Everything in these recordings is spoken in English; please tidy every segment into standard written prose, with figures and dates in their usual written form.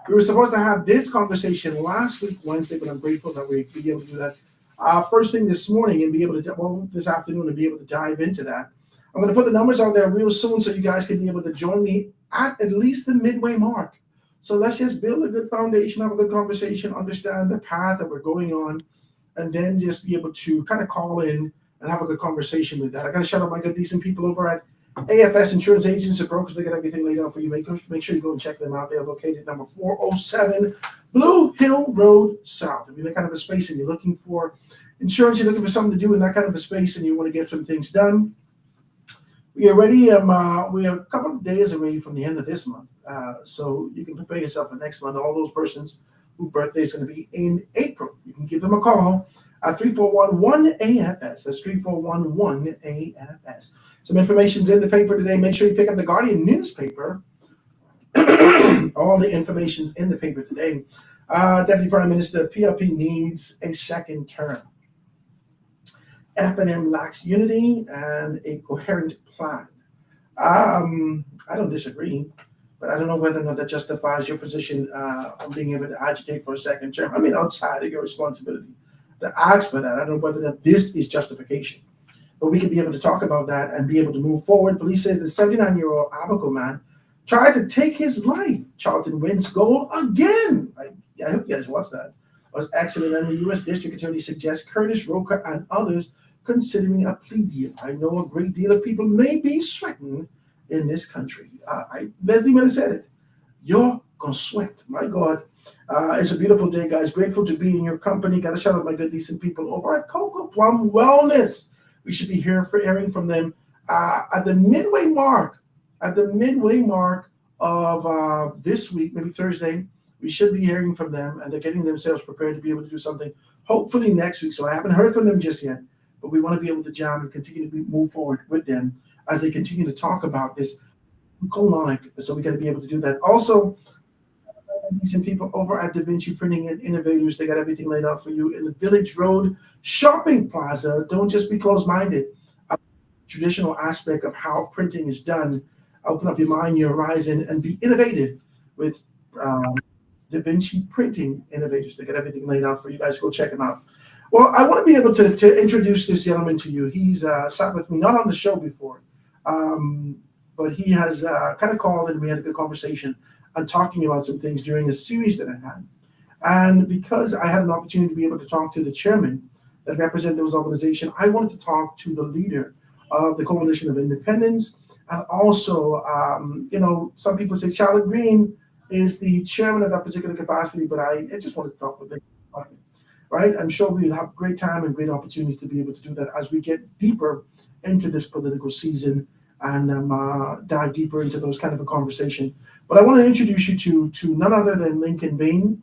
We were supposed to have this conversation last week, Wednesday, but I'm grateful that we be able to do that first thing this morning and be able to, well, this afternoon and be able to dive into that. I'm going to put the numbers out there real soon so you guys can be able to join me at least the midway mark. So let's just build a good foundation, have a good conversation, understand the path that we're going on, and then just be able to kind of call in and have a good conversation with that. I got to shout out my good, decent people over at AFS Insurance Agents and Brokers. They got everything laid out for you. Make sure you go and check them out. They're located number 407 Blue Hill Road South. If you're in that kind of a space and you're looking for insurance, you're looking for something to do in that kind of a space, and you want to get some things done, we are ready. We are a couple of days away from the end of this month. So you can prepare yourself for next month. All those persons whose birthday is going to be in April, you can give them a call at 341-1-AFS. That's 341-1-AFS. Some information's in the paper today. Make sure you pick up the Guardian newspaper. All the information's in the paper today. Deputy Prime Minister, PRP needs a second term. F&M lacks unity and a coherent plan. I don't disagree, but I don't know whether or not that justifies your position on being able to agitate for a second term. I mean, outside of your responsibility to ask for that. I don't know whether or not this is justification. But we could be able to talk about that and be able to move forward. Police say the 79-year-old Abaco man tried to take his life. Charlton wins goal again. I hope you guys watched that. It was excellent, and the U.S. District Attorney suggests Curtis Roker and others considering a plea deal. I know a great deal of people may be sweating in this country. Leslie Miller said it. You're going to sweat. My God. It's a beautiful day, guys. Grateful to be in your company. Got to shout out my good, decent people over at Cocoa Plum Wellness. We should be hearing from them at the midway mark. At the midway mark of this week, maybe Thursday, we should be hearing from them, and they're getting themselves prepared to be able to do something hopefully next week. So I haven't heard from them just yet, but we want to be able to jam and continue to move forward with them as they continue to talk about this colonic. So we got to be able to do that. Also, decent people over at Da Vinci Printing and Innovators. They got everything laid out for you in the Village Road Shopping Plaza. Don't just be closed-minded. Traditional aspect of how printing is done. Open up your mind, your horizon, and be innovative with Da Vinci Printing Innovators. They got everything laid out for you guys. Go check them out. Well, I want to be able to introduce this gentleman to you. He's sat with me, not on the show before, but he has kind of called and we had a good conversation on talking about some things during a series that I had. And because I had an opportunity to be able to talk to the chairman that represent those organizations, I wanted to talk to the leader of the Coalition of Independence. And also, some people say Charlotte Green is the chairman of that particular capacity, but I just wanted to talk with them. Right? I'm sure we'll have great time and great opportunities to be able to do that as we get deeper into this political season and dive deeper into those kind of a conversation. But I want to introduce you to none other than Lincoln Bain.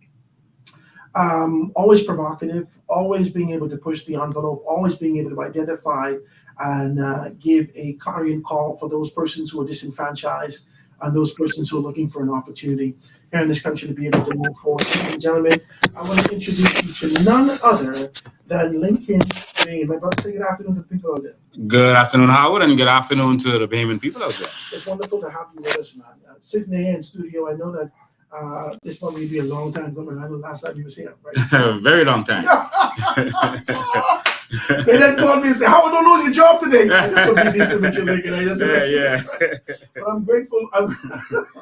Always provocative, always being able to push the envelope, always being able to identify and give a clarion call for those persons who are disenfranchised and those persons who are looking for an opportunity here in this country to be able to move forward. Ladies and gentlemen, I want to introduce you to none other than Lincoln Bain. My brother, say good afternoon to the people out there. Good afternoon, Howard, and good afternoon to the Bahamian people out there. It's wonderful to have you with us, man. Sitting here in studio, I know that this probably be a long time coming. I know last time you was here, right? Very long time. They then called me and said, "Howard, don't lose your job today." I just so be decent with you, Lincoln. But I'm grateful. I'm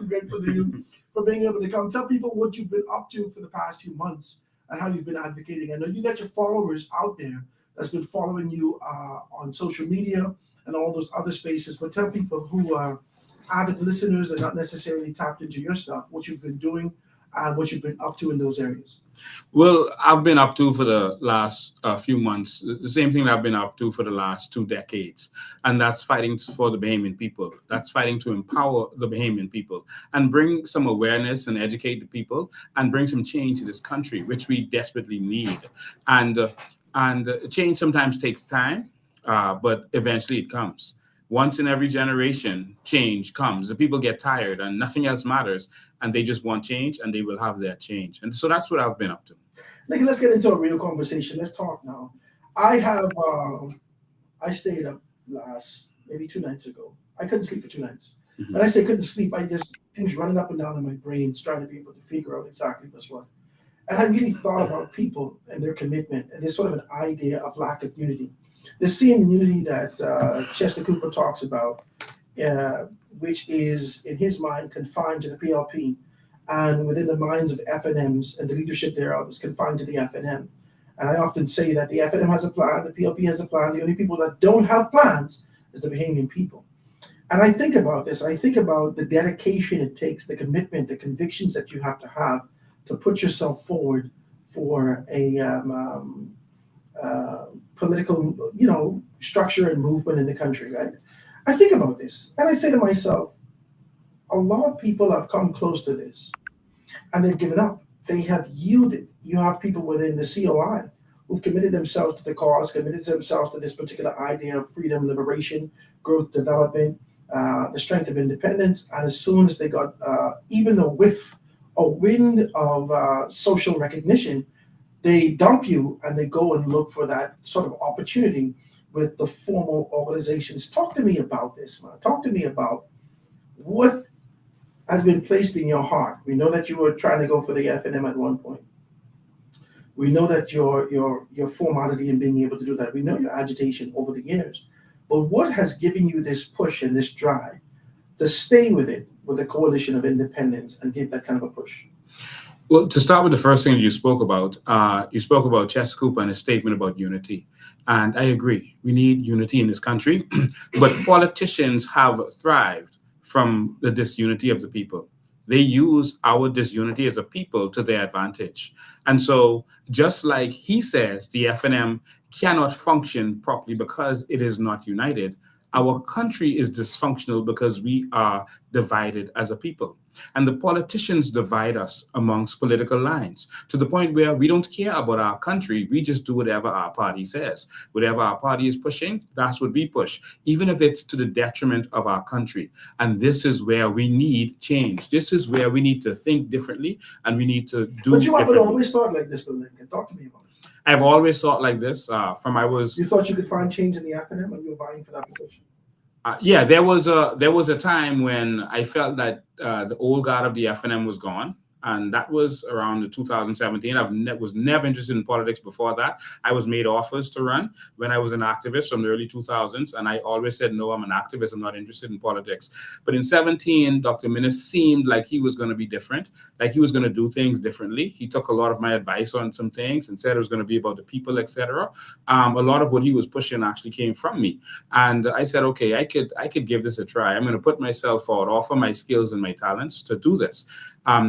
grateful to you for being able to come tell people what you've been up to for the past few months and how you've been advocating. I know you got your followers out there that's been following you on social media and all those other spaces. But tell people who are avid listeners and not necessarily tapped into your stuff, what you've been doing and what you've been up to in those areas. Well, I've been up to for the last few months the same thing that I've been up to for the last 2 decades, and that's fighting for the Bahamian people. That's fighting to empower the Bahamian people and bring some awareness and educate the people and bring some change to this country, which we desperately need. And change sometimes takes time, but eventually it comes. Once in every generation, change comes. The people get tired and nothing else matters, and they just want change, and they will have their change. And so that's what I've been up to. Nick, let's get into a real conversation. Let's talk now. I stayed up maybe 2 nights ago. I couldn't sleep for 2 nights. When I say couldn't sleep, I just things running up and down in my brain, trying to be able to figure out exactly what's what. And I really thought about people and their commitment, and there's sort of an idea of lack of unity. The same unity that Chester Cooper talks about, uh, which is in his mind confined to the PLP, and within the minds of FNMs and the leadership thereof is confined to the FNM. And I often say that the FNM has a plan, the PLP has a plan. The only people that don't have plans is the Bahamian people. And I think about this. I think about the dedication it takes, the commitment, the convictions that you have to put yourself forward for a political, structure and movement in the country, right? I think about this, and I say to myself, a lot of people have come close to this, and they've given up. They have yielded. You have people within the COI who've committed themselves to the cause, committed themselves to this particular idea of freedom, liberation, growth, development, the strength of independence. And as soon as they got even a whiff, a wind of social recognition, they dump you and they go and look for that sort of opportunity with the formal organizations. Talk to me about this, man. Talk to me about what has been placed in your heart. We know that you were trying to go for the FNM at one point. We know that your formality in being able to do that. We know your agitation over the years. But what has given you this push and this drive to stay with it, with a coalition of independents, and give that kind of a push? Well, to start with the first thing you spoke about Chester Cooper and his statement about unity. And I agree, we need unity in this country, but politicians have thrived from the disunity of the people. They use our disunity as a people to their advantage. And so just like he says, the FNM cannot function properly because it is not united, our country is dysfunctional because we are divided as a people. And the politicians divide us amongst political lines to the point where we don't care about our country. We just do whatever our party says. Whatever our party is pushing, that's what we push, even if it's to the detriment of our country. And this is where we need change. This is where we need to think differently, and we need to do But you haven't differently. always thought like this, though, Lincoln. Talk to me about it. I've always thought like this You thought you could find change in the FNM when you were vying for that position? Yeah, there was a time when I felt that the old guard of the FNM was gone, and that was around the 2017. Was never interested in politics before that. I was made offers to run when I was an activist from the early 2000s, and I always said, no, I'm an activist. I'm not interested in politics. But in 17, Dr. Minnis seemed like he was going to be different, like he was going to do things differently. He took a lot of my advice on some things and said it was going to be about the people, etc. A lot of what he was pushing actually came from me. And I said, okay, I could give this a try. I'm going to put myself forward, offer my skills and my talents to do this.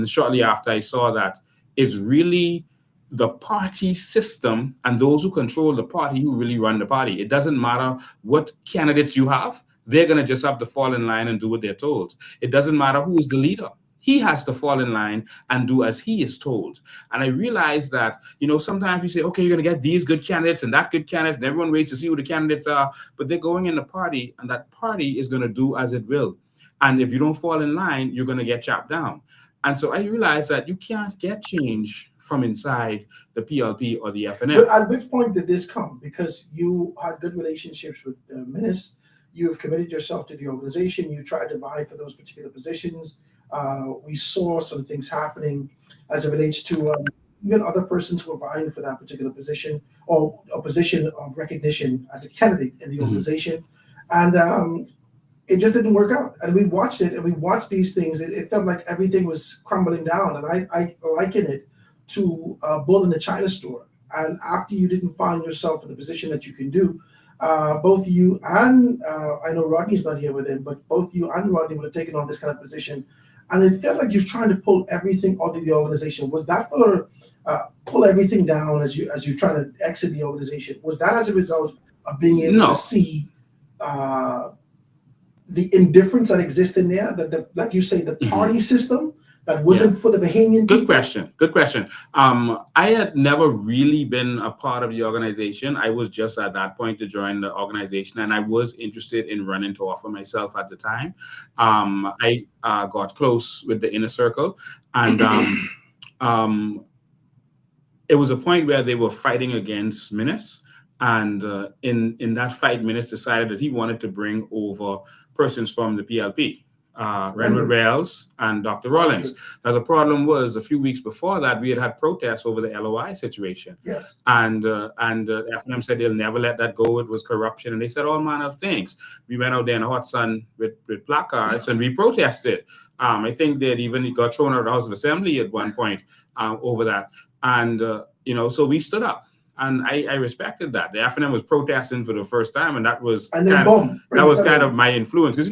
Shortly after, I saw that it's really the party system and those who control the party who really run the party. It doesn't matter what candidates you have. They're going to just have to fall in line and do what they're told. It doesn't matter who is the leader. He has to fall in line and do as he is told. And I realized that, sometimes we say, okay, you're going to get these good candidates and that good candidates, and everyone waits to see who the candidates are, but they're going in the party, and that party is going to do as it will. And if you don't fall in line, you're going to get chopped down. And so I realized that you can't get change from inside the PLP or the FNM. But at which point did this come? Because you had good relationships with the Minnis, you have committed yourself to the organization, you tried to vie for those particular positions. We saw some things happening as it relates to even other persons who are vying for that particular position or a position of recognition as a candidate in the organization. And it just didn't work out. And we watched it, and we watched these things. It felt like everything was crumbling down. And I liken it to bull in a China store. And after you didn't find yourself in the position that you can do, both you and I know Rodney's not here with him, but both you and Rodney would have taken on this kind of position. And it felt like you're trying to pull everything out of the organization. Was that for pull everything down as you try to exit the organization? Was that as a result of being able to see the indifference that exists in there, like you say, the party system that wasn't for the Bahamian people? Good question. I had never really been a part of the organization. I was just at that point to join the organization, and I was interested in running to offer myself at the time. I got close with the inner circle, and it was a point where they were fighting against Minnis, and in that fight, Minnis decided that he wanted to bring over persons from the PLP. Renwood Wells, and Dr. Rawlings. Now, the problem was a few weeks before that, we had protests over the LOI situation. Yes. And F&M said they'll never let that go. It was corruption. And they said all manner of things. We went out there in the hot sun with placards and we protested. I think they'd even got thrown out of the House of Assembly at one point over that. And, so we stood up. And I respected that. The F&M was protesting for the first time, and that was and then boom, that was kind of my influence, because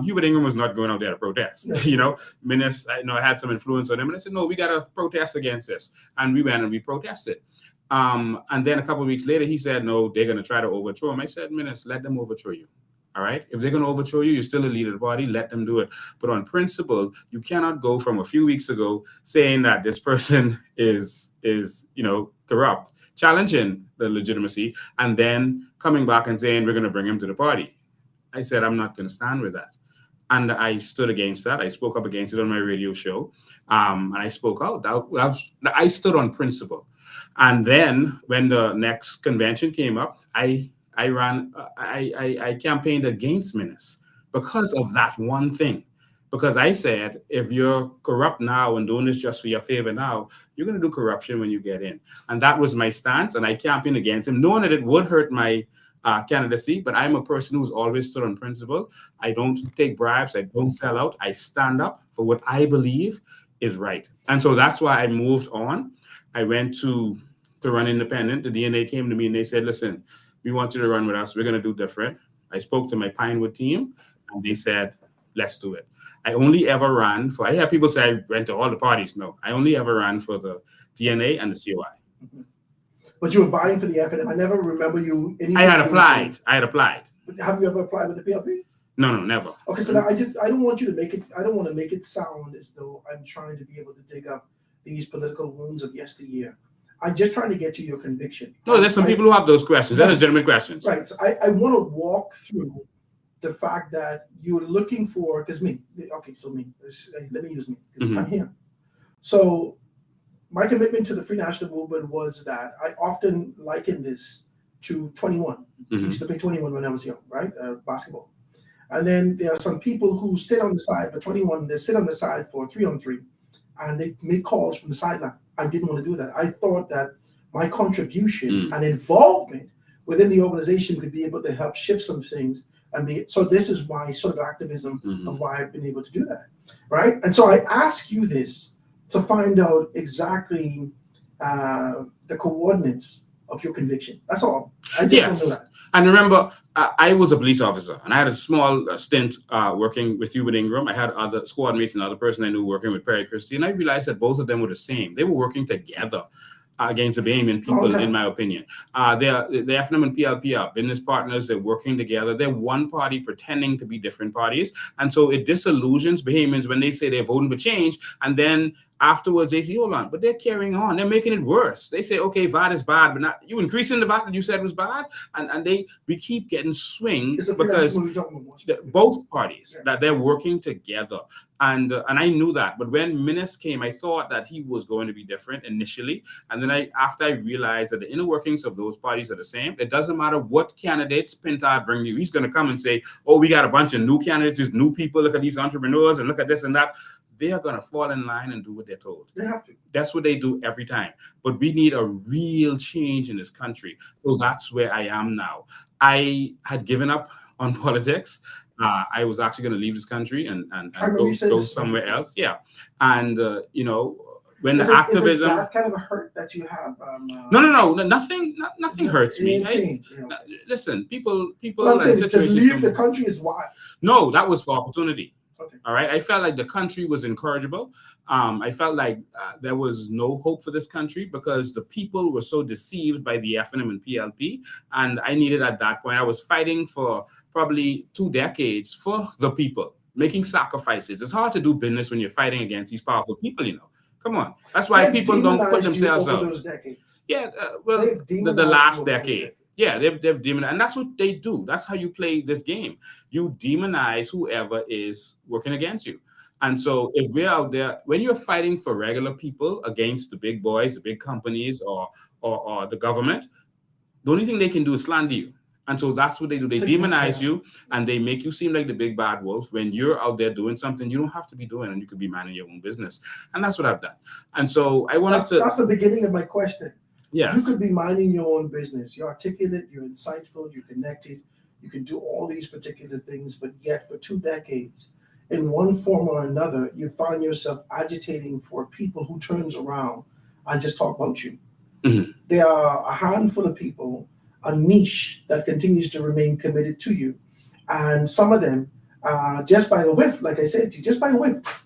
Hubert Ingram was not going out there to protest. Yeah. I had some influence on him, and I said, no, we got to protest against this, and we went and we protested. And then a couple of weeks later, he said, no, they're going to try to overthrow him. I said, Minister, let them overthrow you. All right. If they're going to overthrow you, you're still a leader of the party. Let them do it. But on principle, you cannot go from a few weeks ago saying that this person is corrupt, challenging the legitimacy, and then coming back and saying we're going to bring him to the party. I said I'm not going to stand with that, and I stood against that. I spoke up against it on my radio show, and I spoke out. I stood on principle. And then when the next convention came up, I campaigned against Minnis because of that one thing. Because I said, if you're corrupt now and doing this just for your favor now, you're going to do corruption when you get in. And that was my stance. And I campaigned against him, knowing that it would hurt my candidacy. But I'm a person who's always stood on principle. I don't take bribes. I don't sell out. I stand up for what I believe is right. And so that's why I moved on. I went to run independent. The DNA came to me and they said, listen, we want you to run with us. We're going to do different. I spoke to my Pinewood team and they said, let's do it. I only ever ran for, I hear people say I went to all the parties. No, I only ever ran for the DNA and the COI. Mm-hmm. But you were vying for the F&M. I never remember you. I had applied. Have you ever applied with the PLP? No, never. Okay, so now I don't want you to make it, I don't want to make it sound as though I'm trying to be able to dig up these political wounds of yesteryear. I'm just trying to get to your conviction. No, there's some people who have those questions. They're legitimate questions. Right. So I want to walk through the fact that you're looking for, let me use me, because I'm here. So my commitment to the Free National Movement was that I often liken this to 21. I used to play 21 when I was young, right? Basketball. And then there are some people who sit on the side for 21, they sit on the side for 3-on-3, and they make calls from the sideline. I didn't want to do that. I thought that my contribution and involvement within the organization could be able to help shift some things. So this is my sort of activism of why I've been able to do that, right? And so I ask you this to find out exactly the coordinates of your conviction. That's all. I just want to know that. And remember, I was a police officer, and I had a small stint working with Hubert Ingram. I had other squad mates and other person I knew working with Perry Christie, and I realized that both of them were the same. They were working together against the Bahamian people, in my opinion. The F&M and PLP are business partners. They're working together. They're one party pretending to be different parties. And so it disillusions Bahamians when they say they're voting for change, and then afterwards they say, hold on, but they're carrying on. They're making it worse. They say, okay, VAT is bad, but not you increasing the VAT that you said was bad. And we keep getting swing because both parties that they're working together. And I knew that. But when Minnis came, I thought that he was going to be different initially. And then after I realized that the inner workings of those parties are the same, it doesn't matter what candidates Pintard bring you. He's going to come and say, oh, we got a bunch of new candidates, these new people, look at these entrepreneurs and look at this and that. They are going to fall in line and do what they're told. They have to. That's what they do every time. But we need a real change in this country. So that's where I am now. I had given up on politics. I was actually going to leave this country and go somewhere else. Yeah. And, when the activism. Is that kind of a hurt that you have? No. Nothing hurts me. Listen, people and situations. To leave the country is why. No, that was for opportunity. Okay. All right. I felt like the country was incorrigible. I felt like there was no hope for this country because the people were so deceived by the F&M and PLP. And I needed at that point, I was fighting for probably 2 decades for the people, making sacrifices. It's hard to do business when you're fighting against these powerful people, Come on. That's why people don't put themselves out. Those decades. Yeah. The last decade. Yeah, they've demonized, and that's what they do. That's how you play this game. You demonize whoever is working against you. And so if we're out there, when you're fighting for regular people against the big boys, the big companies, or the government, the only thing they can do is slander you. And so that's what they do. They demonize you and they make you seem like the big bad wolf when you're out there doing something you don't have to be doing and you could be minding your own business. And that's what I've done. And so I wanted to. That's the beginning of my question. Yes. You could be minding your own business. You're articulate, you're insightful, you're connected. You can do all these particular things, but yet for 2 decades, in one form or another, you find yourself agitating for people who turns around and just talk about you. Mm-hmm. There are a handful of people, a niche that continues to remain committed to you. And some of them, just by the whiff, like I said to you, just by the whiff,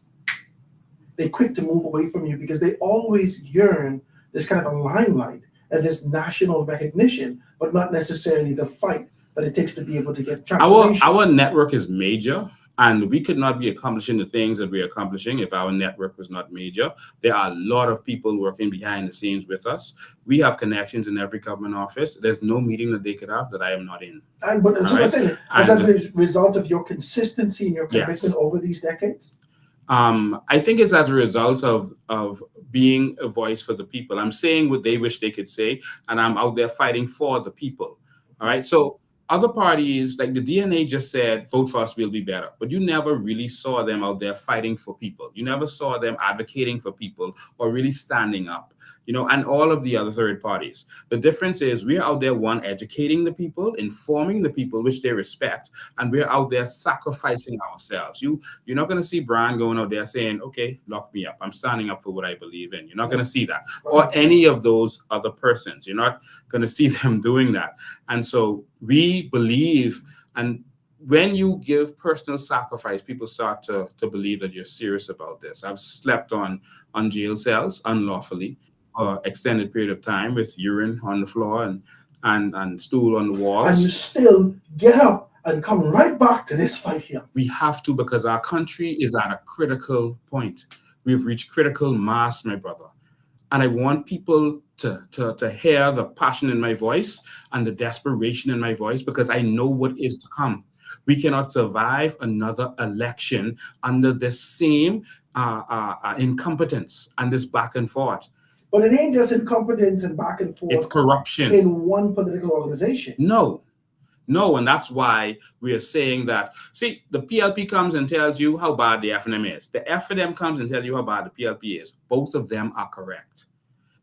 they're quick to move away from you because they always yearn this kind of a limelight and this national recognition, but not necessarily the fight that it takes to be able to get transformation. Our network is major, and we could not be accomplishing the things that we're accomplishing if our network was not major. There are a lot of people working behind the scenes with us. We have connections in every government office. There's no meeting that they could have that I am not in. But so I'm saying, has that been a result of your consistency and your commitment over these decades? I think it's as a result of being a voice for the people. I'm saying what they wish they could say, and I'm out there fighting for the people. All right. So other parties, like the DNA just said, vote for us, we'll be better. But you never really saw them out there fighting for people. You never saw them advocating for people or really standing up, and all of the other third parties. The difference is we're out there, one, educating the people, informing the people, which they respect, and we're out there sacrificing ourselves. You're not going to see Brian going out there saying, okay, lock me up. I'm standing up for what I believe in. You're not going to see that. Or any of those other persons. You're not going to see them doing that. And so we believe, and when you give personal sacrifice, people start to believe that you're serious about this. I've slept on jail cells unlawfully for extended period of time with urine on the floor and stool on the walls. And you still get up and come right back to this fight here. We have to, because our country is at a critical point. We've reached critical mass, my brother. And I want people to hear the passion in my voice and the desperation in my voice, because I know what is to come. We cannot survive another election under this same incompetence and this back and forth. But it ain't just incompetence and back and forth. It's corruption. In one political organization. No, and that's why we are saying that. See, the PLP comes and tells you how bad the FNM is. The FNM comes and tells you how bad the PLP is. Both of them are correct.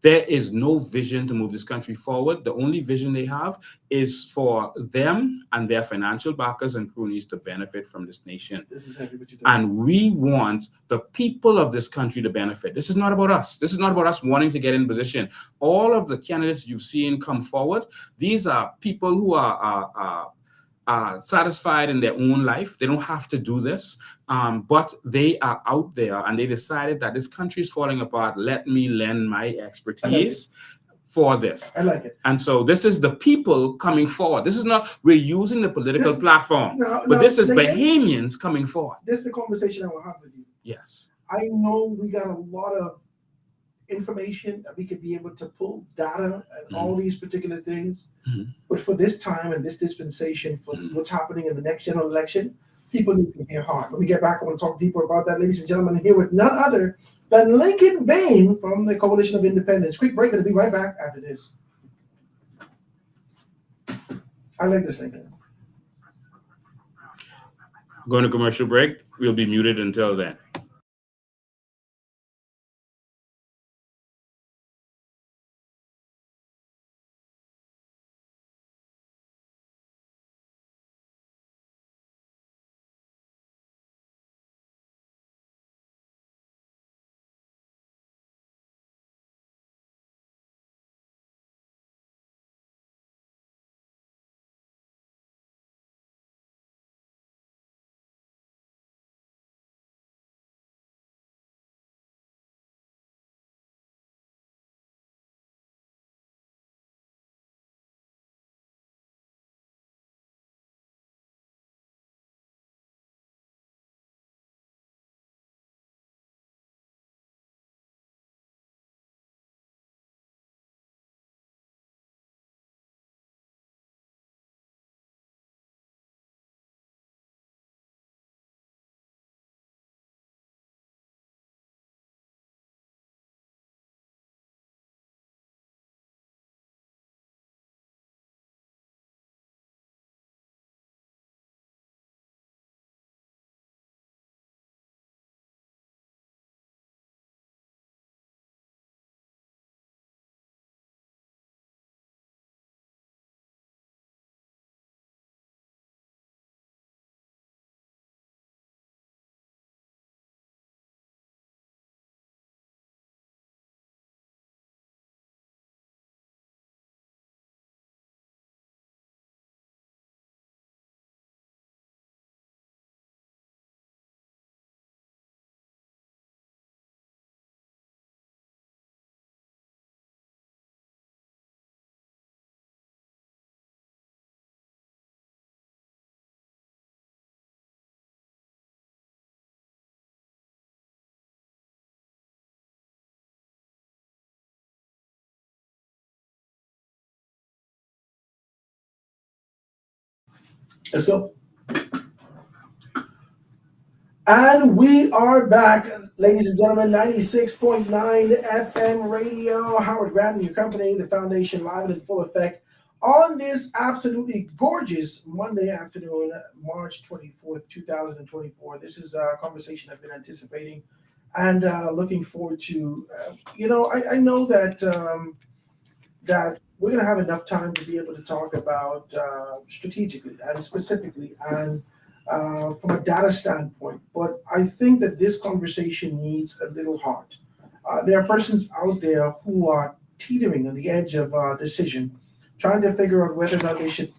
There is no vision to move this country forward. The only vision they have is for them and their financial backers and cronies to benefit from this nation. This is heavy, what you're doing. And we want the people of this country to benefit. This is not about us. This is not about us wanting to get in position. All of the candidates you've seen come forward, these are people who are satisfied in their own life. They don't have to do this, but they are out there and they decided that this country is falling apart. Let me lend my expertise for this. I like it. And so this is the people coming forward. This is not, we're using the political platform, but this is Bahamians coming forward. This is the conversation I will have with you. Yes. I know we got a lot of information that we could be able to pull data and all these particular things. But for this time and this dispensation, for what's happening in the next general election, people need to hear hard. When we get back, I want to talk deeper about that, ladies and gentlemen, here with none other than Lincoln Bain from the Coalition of Independence. Quick break, and we'll be right back after this. I like this, Lincoln. Going to commercial break. We'll be muted until then. Let's go. And we are back, ladies and gentlemen. 96.9 FM radio. Howard Grant and your company, the Foundation, live and in full effect on this absolutely gorgeous Monday afternoon, March 24th, 2024. This is a conversation I've been anticipating and looking forward to. I know that we're going to have enough time to be able to talk about strategically and specifically and from a data standpoint. But I think that this conversation needs a little heart. There are persons out there who are teetering on the edge of decision, trying to figure out whether or not they should,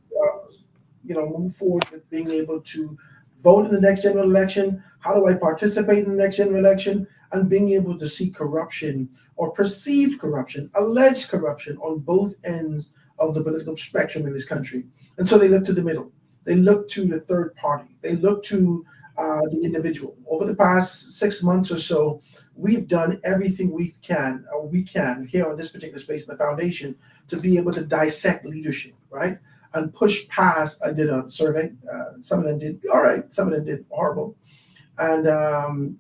move forward with being able to vote in the next general election. How do I participate in the next general election? And being able to see corruption or perceived corruption, alleged corruption on both ends of the political spectrum in this country. And so they look to the middle. They look to the third party. They look to the individual. Over the past 6 months or so, we've done everything we can here on this particular space in the foundation to be able to dissect leadership, right? And push past. I did a survey. Some of them did all right. Some of them did horrible. And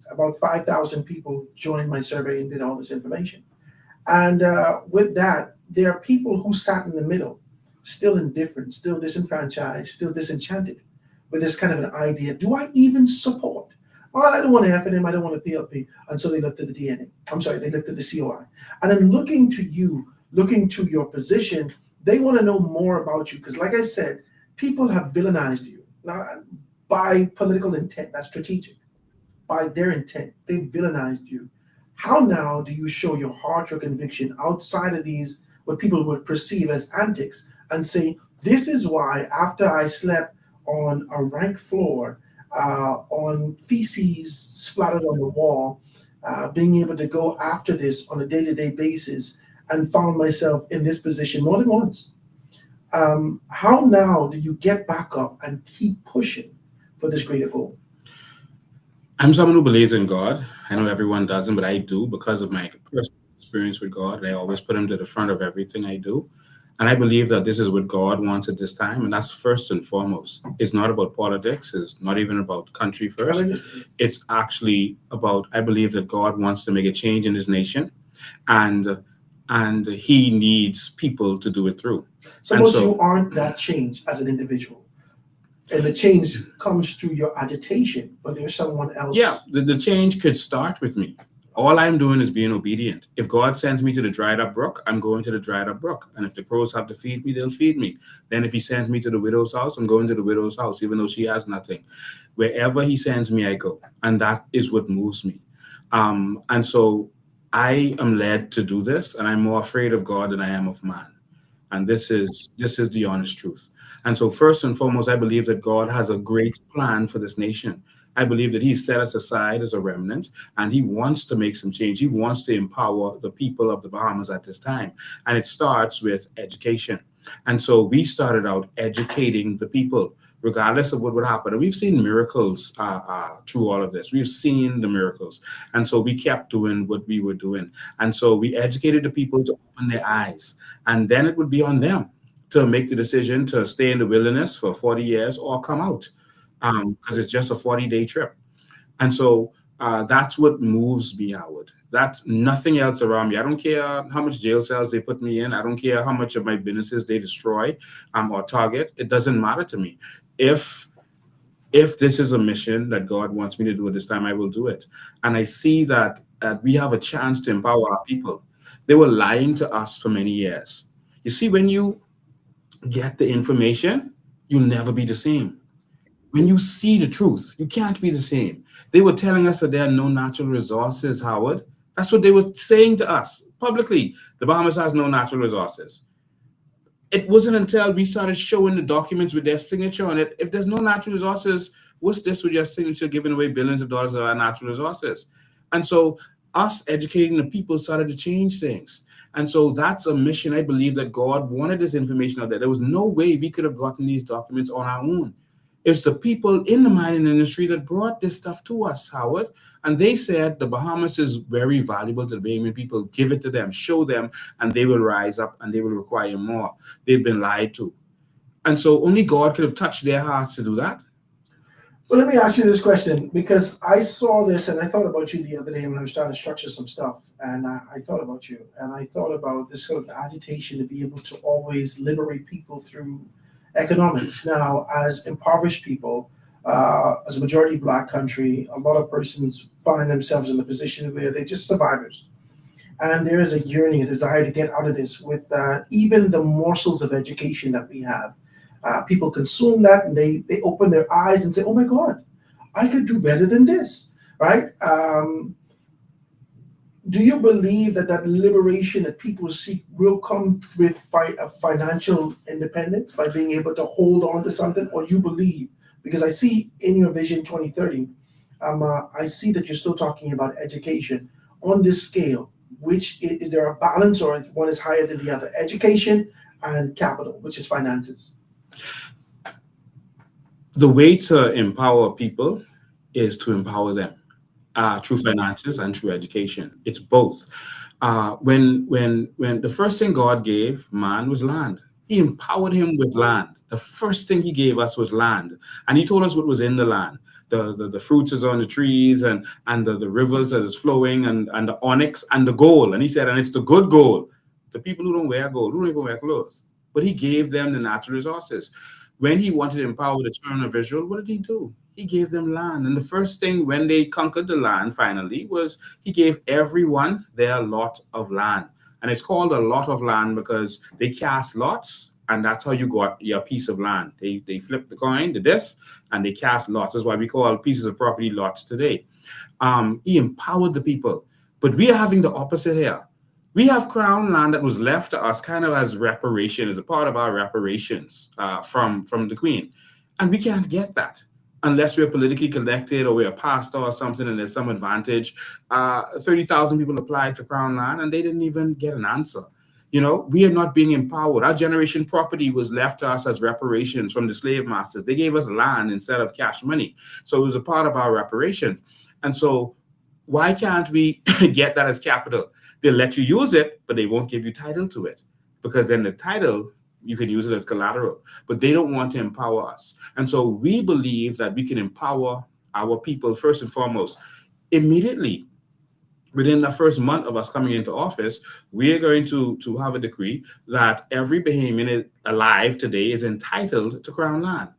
about 5,000 people joined my survey and did all this information. And with that, there are people who sat in the middle, still indifferent, still disenfranchised, still disenchanted with this kind of an idea. Do I even support? Well, I don't want to FNM, I don't want to PLP. And so they looked at the DNA. They looked at the COI. And in looking to you, looking to your position, they want to know more about you. Because like I said, people have villainized you. Now, by political intent, that's strategic. By their intent, they villainized you. How now do you show your heart, your conviction outside of these, what people would perceive as antics, and say, this is why after I slept on a rank floor, on feces splattered on the wall, being able to go after this on a day-to-day basis and found myself in this position more than once. How now do you get back up and keep pushing for this greater goal? I'm someone who believes in God. I know everyone doesn't, but I do because of my personal experience with God. I always put him to the front of everything I do. And I believe that this is what God wants at this time. And that's first and foremost. It's not about politics. It's not even about country first. It's actually about, I believe that God wants to make a change in his nation. And he needs people to do it through. Suppose you aren't that change as an individual. And the change comes through your agitation, but there's someone else. Yeah, the change could start with me. All I'm doing is being obedient. If God sends me to the dried up brook, I'm going to the dried up brook. And if the crows have to feed me, they'll feed me. Then if he sends me to the widow's house, I'm going to the widow's house, even though she has nothing. Wherever he sends me, I go. And that is what moves me. And so I am led to do this, and I'm more afraid of God than I am of man. And this is the honest truth. And so first and foremost, I believe that God has a great plan for this nation. I believe that he set us aside as a remnant, and he wants to make some change. He wants to empower the people of the Bahamas at this time. And it starts with education. And so we started out educating the people, regardless of what would happen. And we've seen miracles through all of this. We've seen the miracles. And so we kept doing what we were doing. And so we educated the people to open their eyes. And then it would be on them to make the decision to stay in the wilderness for 40 years or come out, because it's just a 40-day trip. And so that's what moves me, Howard. That's nothing else around me. I don't care how much jail cells they put me in. I don't care how much of my businesses they destroy or target. It doesn't matter to me. If this is a mission that God wants me to do at this time, I will do it. And I see that we have a chance to empower our people. They were lying to us for many years. You see, when you get the information, you'll never be the same. When you see the truth, you can't be the same. They were telling us that there are no natural resources, Howard. That's what they were saying to us publicly. The Bahamas has no natural resources. It wasn't until we started showing the documents with their signature on it. If there's no natural resources, what's this with your signature giving away billions of dollars of our natural resources? And so us educating the people started to change things. And so that's a mission. I believe that God wanted this information out there. There was no way we could have gotten these documents on our own. It's the people in the mining industry that brought this stuff to us, Howard. And they said the Bahamas is very valuable to the Bahamian people. Give it to them, show them, and they will rise up and they will require more. They've been lied to. And so only God could have touched their hearts to do that. Well, let me ask you this question, because I saw this and I thought about you the other day when I was trying to structure some stuff. And I thought about you and I thought about this sort of agitation to be able to always liberate people through economics. Now, as impoverished people, as a majority Black country, a lot of persons find themselves in the position where they're just survivors. And there is a yearning, a desire to get out of this with even the morsels of education that we have. People consume that and they open their eyes and say, oh my God, I could do better than this, right? Do you believe that that liberation that people seek will come with financial independence by being able to hold on to something? Or you believe, because I see in your Vision 2030, I see that you're still talking about education on this scale. Which is there a balance, or one is higher than the other? Education and capital, which is finances. The way to empower people is to empower them through finances and through education. It's both. When the first thing God gave man was land, He empowered him with land. The first thing He gave us was land, and He told us what was in the land. The fruits is on the trees and the rivers that is flowing and the onyx and the gold. And He said, and it's the good gold. The people who don't wear gold, who don't even wear clothes. But He gave them the natural resources. When He wanted to empower the children of Israel, what did He do? He gave them land. And the first thing when they conquered the land finally was He gave everyone their lot of land. And it's called a lot of land because they cast lots, and that's how you got your piece of land. They flip the coin, the disc, and they cast lots. That's why we call pieces of property lots today. He empowered the people. But we are having the opposite here. We have crown land that was left to us kind of as reparation, as a part of our reparations from the Queen. And we can't get that unless we're politically connected or we're a pastor or something and there's some advantage. 30,000 people applied for crown land and they didn't even get an answer. You know, we are not being empowered. Our generation property was left to us as reparations from the slave masters. They gave us land instead of cash money. So it was a part of our reparations. And so why can't we get that as capital? They'll let you use it, but they won't give you title to it, because then the title, you can use it as collateral, but they don't want to empower us. And so we believe that we can empower our people first and foremost. Immediately, within the first month of us coming into office, we are going to have a decree that every Bahamian alive today is entitled to crown land.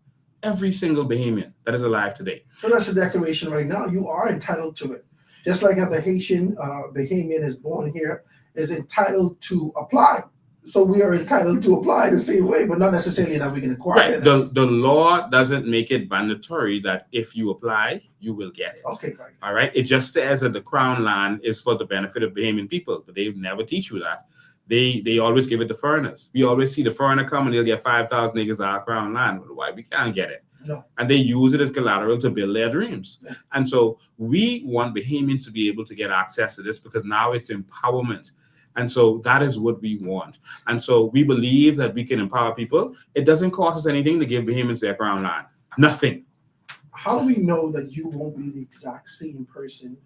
Every single Bahamian that is alive today. So that's a declaration right now. You are entitled to it. Just like how the Haitian Bahamian is born here is entitled to apply. So we are entitled to apply the same way, but not necessarily that we can acquire right. this. The law doesn't make it mandatory that if you apply, you will get it. Okay, right. All right. It just says that the crown land is for the benefit of Bahamian people, but they never teach you that. They always give it to foreigners. We always see the foreigner come and they'll get 5,000 acres of our crown land. Why? We can't get it. No. And they use it as collateral to build their dreams. Yeah. And so we want Bahamians to be able to get access to this because now it's empowerment. And so that is what we want. And so we believe that we can empower people. It doesn't cost us anything to give Bahamians their crown land. Nothing. How do we know that you won't be the exact same person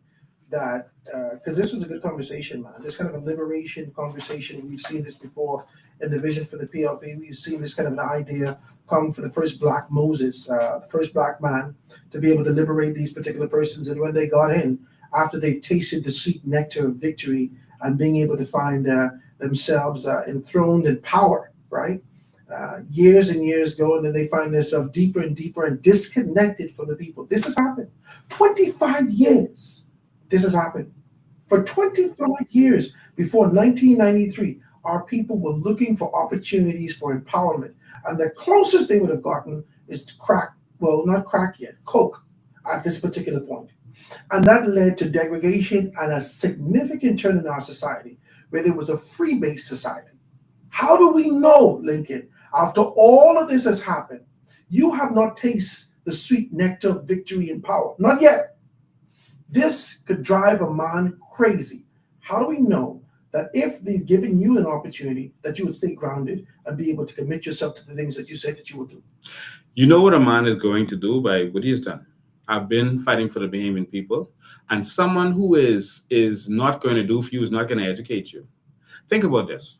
that, because this was a good conversation, man. This kind of a liberation conversation. We've seen this before in the vision for the PLP. We've seen this kind of an idea come for the first Black Moses, the first Black man to be able to liberate these particular persons. And when they got in, after they've tasted the sweet nectar of victory and being able to find themselves enthroned in power, right? Years and years go, and then they find themselves deeper and deeper and disconnected from the people. This has happened. 25 years. This has happened. For 25 years before 1993, our people were looking for opportunities for empowerment. And the closest they would have gotten is to crack, well, not crack yet, coke at this particular point. And that led to degradation and a significant turn in our society, where there was a free-based society. How do we know, Lincoln, after all of this has happened, you have not tasted the sweet nectar of victory and power? Not yet. This could drive a man crazy. How do we know that if they've given you an opportunity, that you would stay grounded and be able to commit yourself to the things that you said that you would do? You know what a man is going to do by what he has done. I've been fighting for the Bahamian people, and someone who is not going to do for you is not going to educate you. Think about this.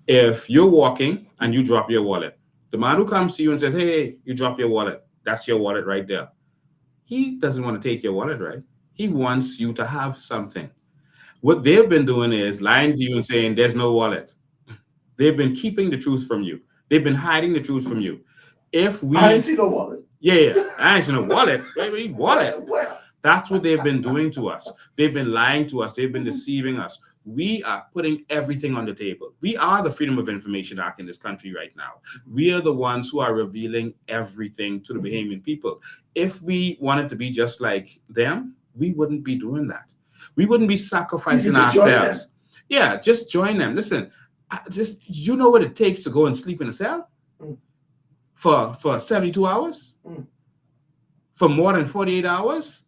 If you're walking and you drop your wallet, The man who comes to you and says, hey, you drop your wallet. That's your wallet right there. He doesn't want to take your wallet, right? He wants you to have something. What they've been doing is lying to you and saying there's no wallet. They've been keeping the truth from you. They've been hiding the truth from you. If we, I didn't see no wallet. yeah, I ain't seen no wallet, baby, wallet. Where? That's what they've been doing to us. They've been lying to us. They've been deceiving us. We are putting everything on the table. We are the Freedom of Information Act in this country right now. We are the ones who are revealing everything to the Bahamian people. If we wanted to be just like them, we wouldn't be doing that. We wouldn't be sacrificing just join ourselves. Yeah, just join them. Listen, you know what it takes to go and sleep in a cell for 72 hours? For more than 48 hours?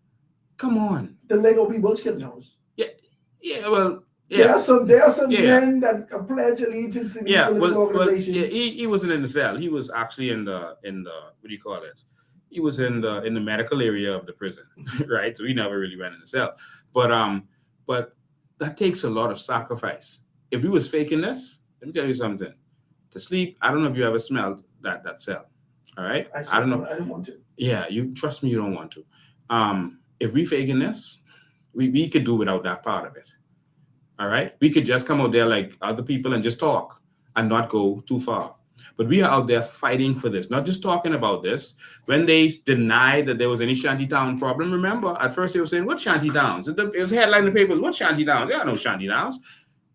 Come on. The Lego people skip knows. Yeah, well, yeah. There are some men that pledge allegiance to these political organizations. Yeah, he wasn't in the cell. He was actually in the what do you call it? He was in the medical area of the prison, right? So he never really went in the cell. But that takes a lot of sacrifice. If we was faking this, let me tell you something. To sleep, I don't know if you ever smelled that cell. All right? I don't know. I didn't want to. Yeah, you trust me, you don't want to. If we faking this, we could do without that part of it. All right? We could just come out there like other people and just talk and not go too far. But we are out there fighting for this, not just talking about this. When they denied that there was any shantytown problem, remember, at first they were saying, what shantytowns? It was headline in the papers, what shantytowns? There are no shantytowns.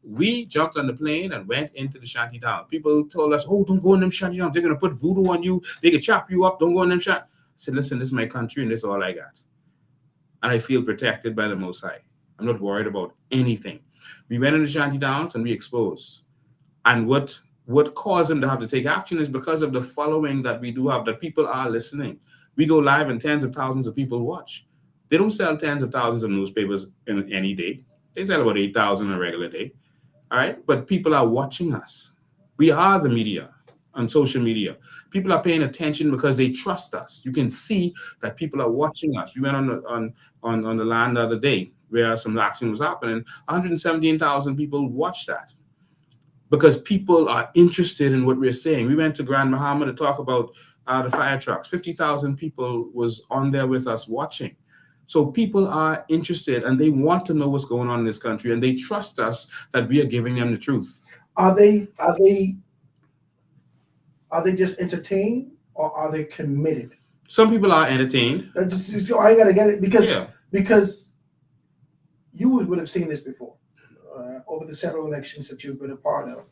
We jumped on the plane and went into the shantytown. People told us, oh, don't go in them shantytowns. They're going to put voodoo on you. They can chop you up. Don't go in them shantytowns. I said, listen, this is my country and this is all I got. And I feel protected by the Most High. I'm not worried about anything. We went into shantytowns and we exposed. And what caused them to have to take action is because of the following that we do have, that people are listening. We go live and tens of thousands of people watch. They don't sell tens of thousands of newspapers in any day. They sell about 8,000 a regular day. All right. But people are watching us. We are the media on social media. People are paying attention because they trust us. You can see that people are watching us. We went on the land the other day where some action was happening. 117,000 people watched that because people are interested in what we're saying. We went to Grand Bahama to talk about the fire trucks. 50,000 people was on there with us watching. So people are interested and they want to know what's going on in this country, and they trust us that we are giving them the truth. Are they just entertained, or are they committed? Some people are entertained. So I gotta get it because you would have seen this before over the several elections that you've been a part of.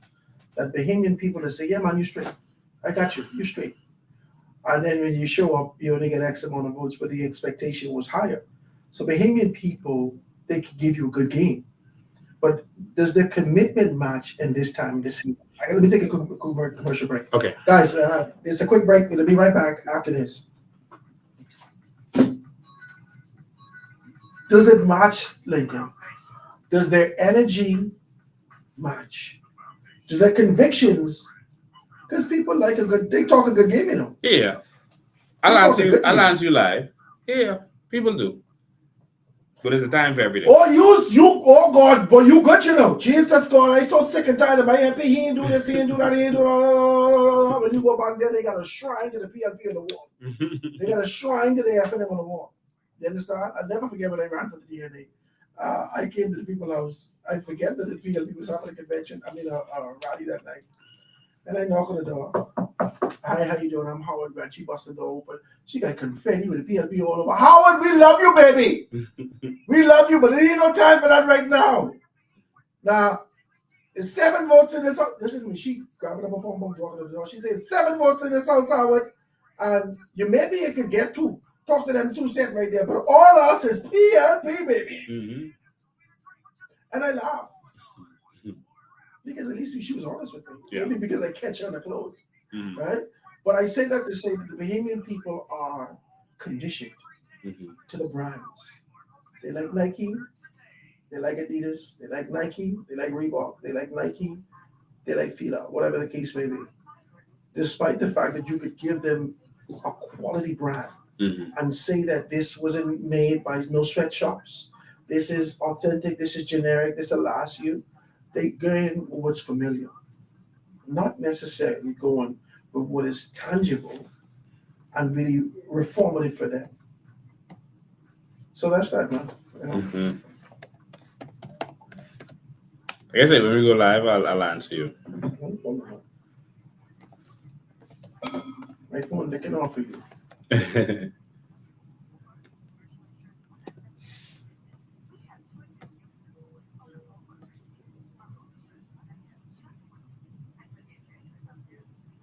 That Bahamian people that say, "Yeah, man, you straight. I got you. You straight." And then when you show up, you only get X amount of votes, but the expectation was higher. So Bahamian people, they can give you a good game. But does their commitment match in this time, this season? Let me take a quick commercial break. Okay. Guys, it's a quick break. We'll be right back after this. Does it match, Lincoln? Does their energy match? Does their convictions? Because people like they talk a good game, you know. Yeah. I'll answer you live. Yeah, people do. But there's a time for everything. Oh God, boy, you good, you know. Jesus God, I'm so sick and tired of my MP. He ain't do this, he ain't do that, he ain't do that. When you go back there, they got a shrine to the PLP on the wall. They got a shrine to the FNM on the wall. You understand? I'll never forget when I ran for the DNA. I came to the people's house. I forget that the PLP was having a convention. I mean, a rally that night. And I knock on the door. Hi, how you doing? I'm Howard Grant. She busted the door open. She got confetti with the PLP all over. Howard, we love you, baby. We love you, but there ain't no time for that right now. Now, there's 7 votes in this house. Listen to me. She grabbing up a pom walking to the door. She said 7 votes in this house, Howard. And maybe you can get 2. Talk to them 2 cents right there. But all us is PLP, baby. Mm-hmm. And I laugh. Because at least she was honest with me. Yeah. Maybe because I catch her on the clothes. Mm-hmm. Right? But I say that to say that the Bahamian people are conditioned to the brands. They like Nike, they like Adidas, they like Nike, they like Reebok, they like Nike, they like Fila, whatever the case may be. Despite the fact that you could give them a quality brand and say that this wasn't made by no sweatshops, this is authentic, this is generic, this will last you. They go in with what's familiar, not necessarily going with what is tangible and really reformative for them. So that's that, man. You know? Mm-hmm. Like I said, when we go live, I'll answer you. My phone licking off of you.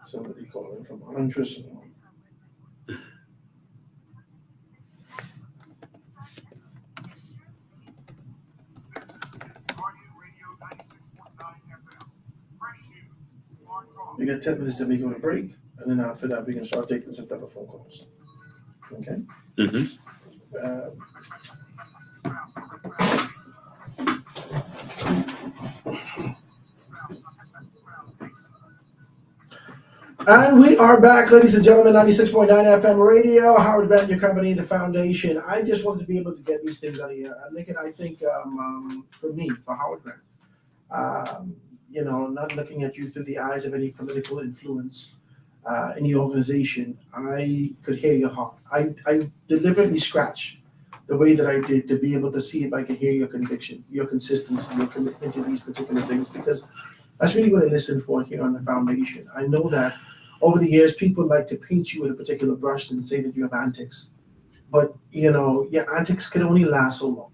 Somebody calling from Huntress. We got 10 minutes to make on a break, and then after that, we can start taking some type of phone calls. Okay? Mm-hmm. And we are back, ladies and gentlemen, 96.9 FM radio, Howard Grant, your company, the foundation. I just wanted to be able to get these things out of here. Lincoln, I think for me, for Howard Grant, not looking at you through the eyes of any political influence in your organization, I could hear your heart. I deliberately scratched the way that I did to be able to see if I could hear your conviction, your consistency, your commitment to these particular things, because that's really what I listen for here on the foundation. I know that over the years, people like to paint you with a particular brush and say that you have antics. But, your antics can only last so long.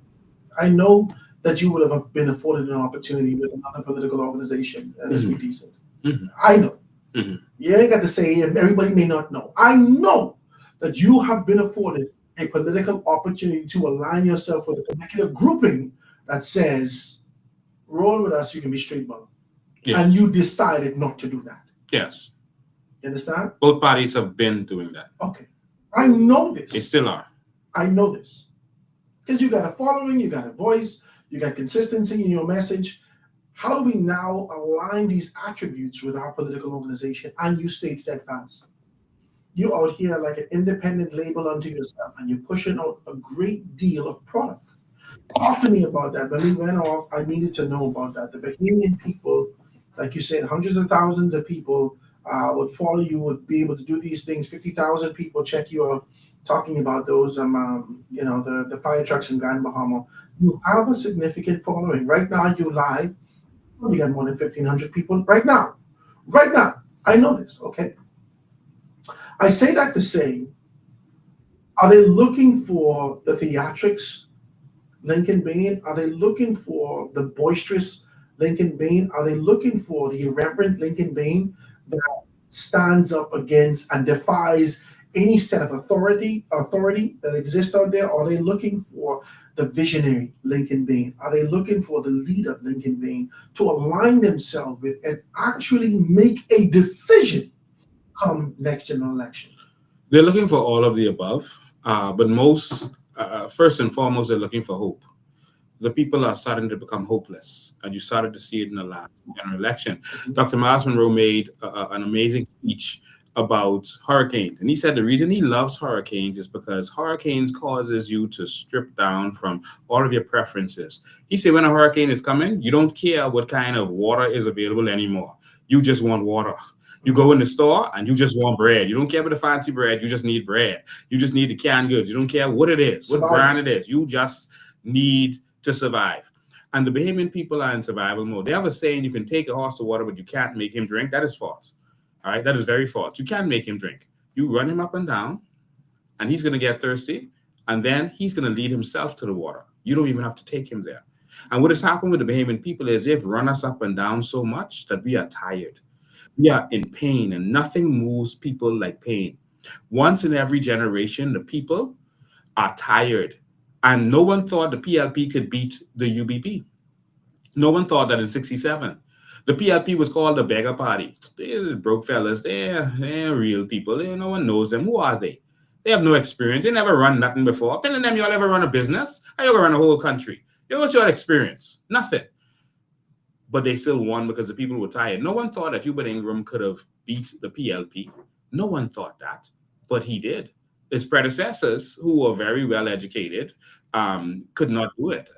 I know that you would have been afforded an opportunity with another political organization, and let's be decent. Mm-hmm. I know. Mm-hmm. You ain't got to say, everybody may not know. I know that you have been afforded a political opportunity to align yourself with a particular grouping that says, roll with us, you can be straight money. Yeah. And you decided not to do that. Yes. You understand? Both parties have been doing that. Okay. I know this. They still are. I know this. Because you got a following, you got a voice, you got consistency in your message. How do we now align these attributes with our political organization and you stayed steadfast? You out here like an independent label unto yourself and you're pushing out a great deal of product. Talk to me about that. When we went off, I needed to know about that. The Bahamian people, like you said, hundreds of thousands of people would follow you, would be able to do these things. 50,000 people check you out, talking about those, the fire trucks in Grand Bahama. You have a significant following. Right now, you live. You got more than 1,500 people right now. Right now. I know this, okay? I say that to say, are they looking for the theatrics, Lincoln Bain? Are they looking for the boisterous Lincoln Bain? Are they looking for the irreverent Lincoln Bain that stands up against and defies any set of authority that exists out there? Are they looking for the visionary Lincoln Bain? Are they looking for the leader Lincoln Bain to align themselves with and actually make a decision come next general election? They're looking for all of the above, but most, first and foremost, they're looking for hope. The people are starting to become hopeless, and you started to see it in the last general election. Mm-hmm. Dr. Myles Munroe made an amazing speech about hurricanes, and he said the reason he loves hurricanes is because hurricanes causes you to strip down from all of your preferences. He said when a hurricane is coming, you don't care what kind of water is available anymore. You just want water. You go in the store and you just want bread. You don't care about the fancy bread. You just need bread. You just need the canned goods. You don't care what it is, what brand it is. You just need to survive. And the Bahamian people are in survival mode. They have a saying, you can take a horse to water, but you can't make him drink. That is false. All right, that is very false. You can't make him drink. You run him up and down, and he's going to get thirsty, and then he's going to lead himself to the water. You don't even have to take him there. And what has happened with the Bahamian people is they've run us up and down so much that we are tired. We are in pain, and nothing moves people like pain. Once in every generation, the people are tired. And no one thought the PLP could beat the UBP. No one thought that in 1967. The PLP was called the beggar party. They're broke fellas. They're real people. No one knows them. Who are they? They have no experience. They never run nothing before. Telling them y'all ever run a business? How you ever run a whole country? What's your experience? Nothing. But they still won because the people were tired. No one thought that Hubert Ingram could have beat the PLP. No one thought that, but he did. His predecessors, who were very well educated, could not do it.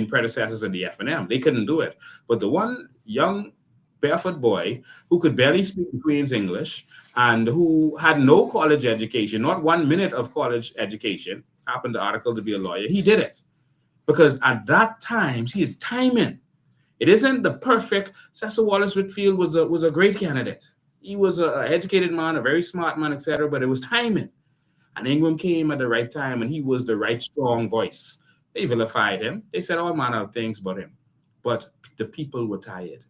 Predecessors in the F&M, they couldn't do it. But the one young barefoot boy who could barely speak the Queen's English and who had no college education, not 1 minute of college education, happened the article to be a lawyer. He did it because at that time, his timing. It isn't the perfect. Cecil Wallace Whitfield was a great candidate. He was an educated man, a very smart man, etc. But it was timing. And Ingram came at the right time, and he was the right strong voice. They vilified him. They said all manner of things about him. But the people were tired.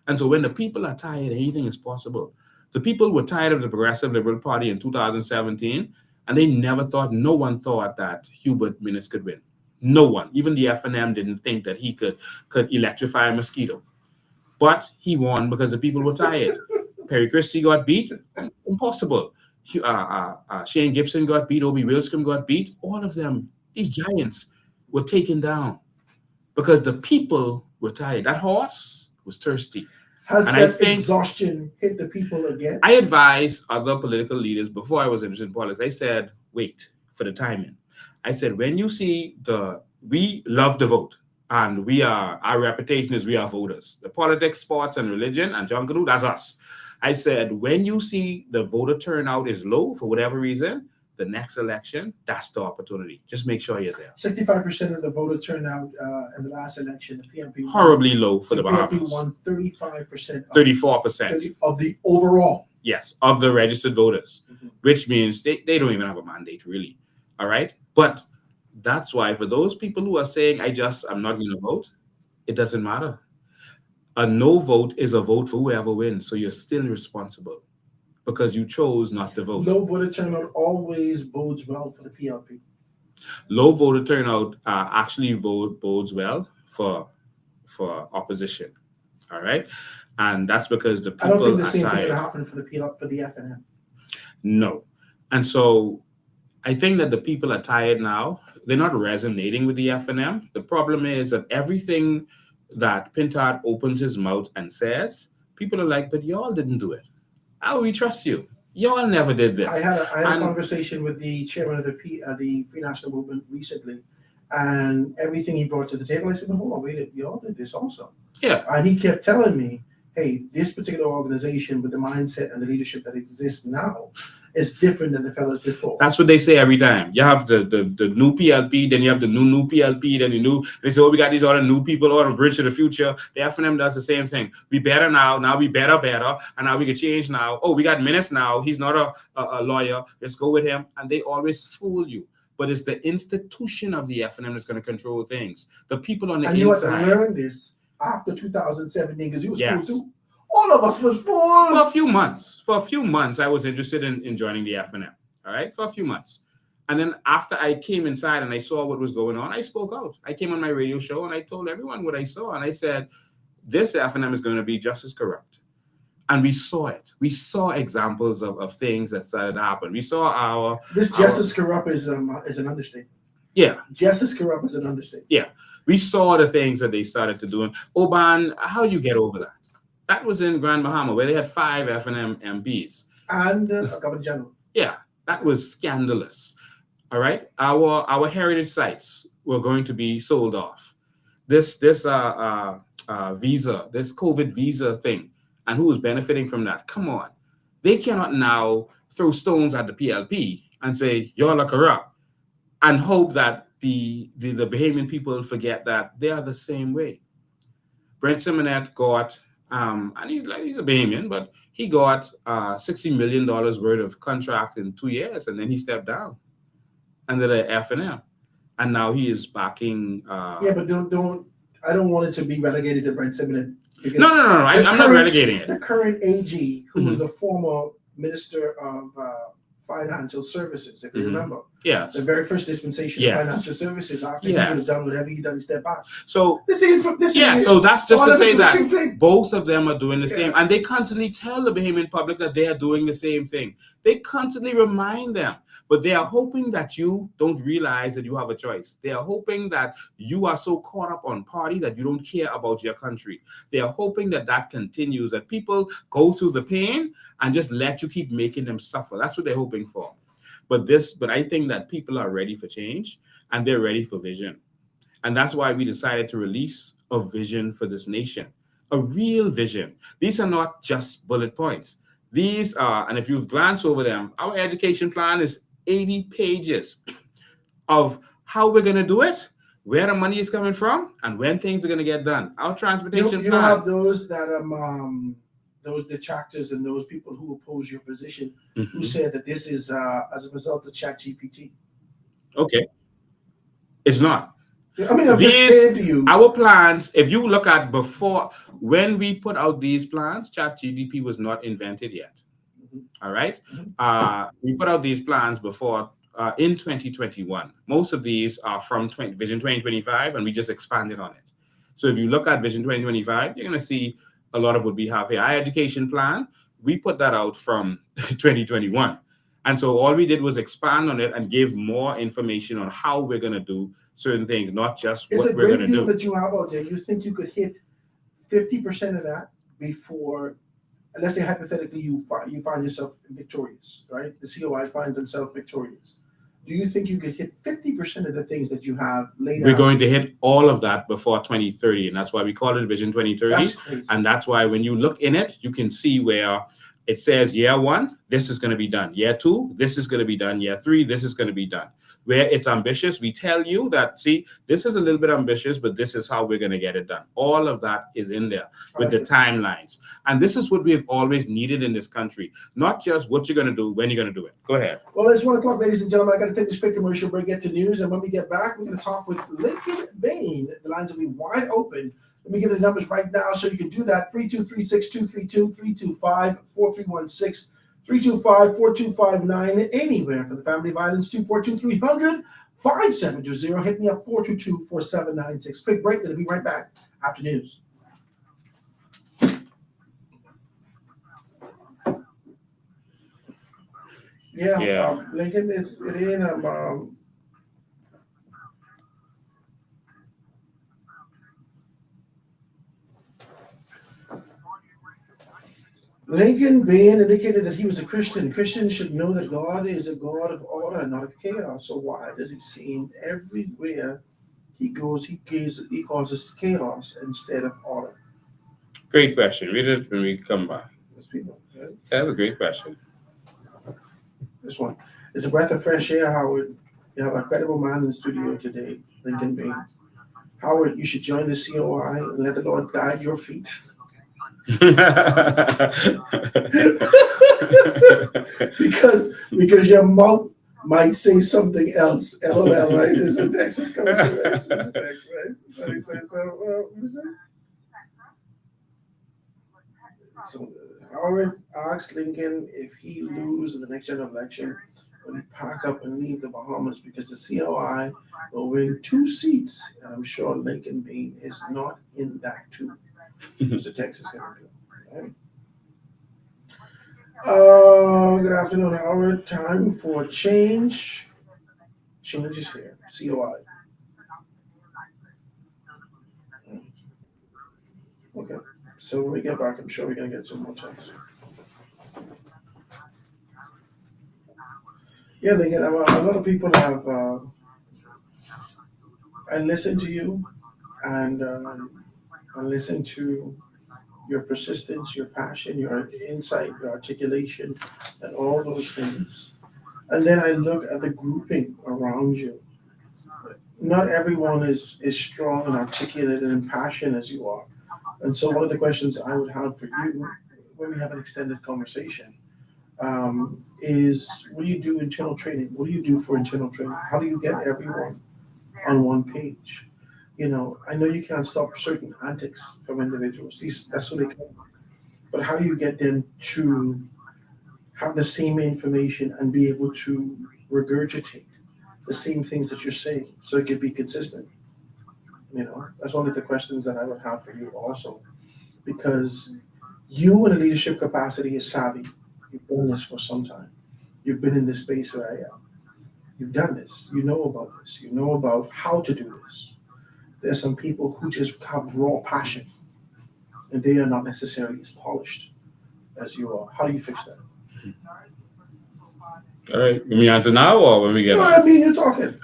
And so when the people are tired, anything is possible. The people were tired of the Progressive Liberal Party in 2017, and no one thought that Hubert Minnis could win. No one, even the FNM, didn't think that he could electrify a mosquito. But he won because the people were tired. Perry Christie got beat. Impossible. Shane Gibson got beat. Obie Wilscombe got beat. All of them, these giants, were taken down because the people were tired. That horse was thirsty. Has that exhaustion hit the people again? I advised other political leaders before I was interested in politics. I said, wait for the timing. I said, when you see we love to vote, and our reputation is we are voters. The politics, sports, and religion, and John Canoe, that's us. I said, when you see the voter turnout is low for whatever reason, the next election, that's the opportunity. Just make sure you're there. 65% of the voter turnout in the last election, the PNP horribly low for the Bahamas. PNP won 35%. 34% of the overall. Yes, of the registered voters, which means they don't even have a mandate, really. All right. But that's why for those people who are saying, I'm not going to vote, it doesn't matter. A no vote is a vote for whoever wins. So you're still responsible because you chose not to vote. Low voter turnout always bodes well for the PLP. Low voter turnout actually bodes well for opposition. All right. And that's because the people I don't think the same tired. thing will happen for the FNM. No. And so I think that the people are tired now. They're not resonating with the FNM. The problem is that everything that Pintard opens his mouth and says, people are like, but y'all didn't do it. How will we trust you? Y'all never did this. I had a conversation with the chairman of the Free National Movement recently, and everything he brought to the table, I said, hold on, wait, y'all did this also. Yeah. And he kept telling me, hey, this particular organization with the mindset and the leadership that exists now is different than the fellas before. That's what they say every time. You have the new PLP, then you have the new PLP, then they say, oh, we got these other new people on a bridge to the future. The FNM does the same thing. We better now we better, and now we can change now. Oh, we got Minnis now. He's not a lawyer. Let's go with him. And they always fool you. But it's the institution of the FNM that's going to control things. The people on the inside. And you had to learn this after 2017 because you was fooled too. All of us was fooled. For a few months, I was interested in joining the FNM. All right, for a few months. And then after I came inside and I saw what was going on, I spoke out. I came on my radio show and I told everyone what I saw. And I said, this FNM is going to be just as corrupt. And we saw it. We saw examples of things that started to happen. We saw just as corrupt is an understatement. Yeah. Just as corrupt is an understatement. Yeah. We saw the things that they started to do. And Oban, how you get over that? That was in Grand Bahama, where they had 5 FNM MPs. And a governor general. Yeah, that was scandalous. All right? Our heritage sites were going to be sold off. This visa, this COVID visa thing, and who was benefiting from that? Come on. They cannot now throw stones at the PLP and say, y'all are corrupt, and hope that the Bahamian people forget that they are the same way. Brent Simonet got... and he's a Bahamian, but he got $60 million worth of contract in 2 years, and then he stepped down under the FNM, and now he is backing. Yeah, but I don't want it to be relegated to Brent Simonet. No. I'm not relegating it. The current AG, who was the former Minister of Financial Services, if you remember. Yes. The very first dispensation of financial services after he was done whatever he done, he stepped back. So so that's just to say that both of them are doing the same. And they constantly tell the Bahamian public that they are doing the same thing. They constantly remind them. But they are hoping that you don't realize that you have a choice. They are hoping that you are so caught up on party that you don't care about your country. They are hoping that that continues, that people go through the pain and just let you keep making them suffer. That's what they're hoping for. But I think that people are ready for change and they're ready for vision. And that's why we decided to release a vision for this nation. a real vision. These are not just bullet points. These are, and if you've glanced over them, our education plan is 80 pages of how we're going to do it, where the money is coming from, and when things are going to get done. Our transportation You plan. have those that those detractors and those people who oppose your position who said that this is as a result of ChatGPT. Okay. It's not. I mean, I'm just saying to you. Our plans, if you look at before, when we put out these plans, ChatGPT was not invented yet. All right. We put out these plans before in 2021. Most of these are from Vision 2025, and we just expanded on it. So if you look at Vision 2025, you're going to see a lot of what we have here. Our education plan, we put that out from 2021. And so all we did was expand on it and give more information on how we're going to do certain things, not just what we're going to do. It's a great deal that you have out there. You think you could hit 50% of that before, let's say hypothetically you find yourself victorious, right? The COI finds themselves victorious. Do you think you could hit 50% of the things that you have laid out? We're going to hit all of that before 2030, and that's why we call it Vision 2030. That's crazy. And that's why when you look in it, you can see where it says year 1, this is going to be done. Year 2, this is going to be done. Year 3, this is going to be done. Where it's ambitious, we tell you that, see, this is a little bit ambitious, but this is how we're going to get it done. All of that is in there with the timelines. And this is what we have always needed in this country, not just what you're going to do, when you're going to do it. Go ahead. Well, it's 1 o'clock, ladies and gentlemen. I got to take this quick commercial break, get to news. And when we get back, we're going to talk with Lincoln Bain. The lines will be wide open. Let me give the numbers right now so you can do that. 323-6232, 325-4316. 325-4259, anywhere for the Family Violence 242-300, 5720. Hit me up 422-4796. Quick break. Gonna be right back after news. Yeah. Lincoln is in Lincoln Bain indicated that he was a Christian. Christians should know that God is a God of order, not of chaos. So why does it seem everywhere he goes, he causes chaos instead of order? Great question. Read it when we come back. People, right? Yeah, that's a great question. This one. It's a breath of fresh air, Howard. You have a credible man in the studio today, Lincoln Bain. Howard, you should join the COI and let the Lord guide your feet. because your mouth might say something else. LOL, right? There's a text is coming through. Right? There's a text, right? So he says, what is it? So Howard asked Lincoln if he loses the next general election, will he pack up and leave the Bahamas because the COI will win 2 seats. And I'm sure Lincoln Bain is not in that too. There's a text is coming through. Right? Good afternoon, Howard. Time for change. Change is here. COI. Okay. So when we get back, I'm sure we're going to get some more checks. Yeah, they get a lot of people have. I listen to you, and I listen to your persistence, your passion, your insight, your articulation, and all those things. And then I look at the grouping around you. Not everyone is strong and articulate and impassioned as you are. And so one of the questions I would have for you when we have an extended conversation is, what do you do internal training? What do you do for internal training? How do you get everyone on one page? You know, I know you can't stop certain antics from individuals. That's what they come. But how do you get them to have the same information and be able to regurgitate the same things that you're saying so it can be consistent? You know, that's one of the questions that I would have for you also. Because you in a leadership capacity is savvy. You've done this for some time. You've been in this space where I am. You've done this. You know about this. You know about how to do this. There's some people who just have raw passion and they are not necessarily as polished as you are. How do you fix that? All right. Let me answer now or when we get No, back? I mean, you're talking.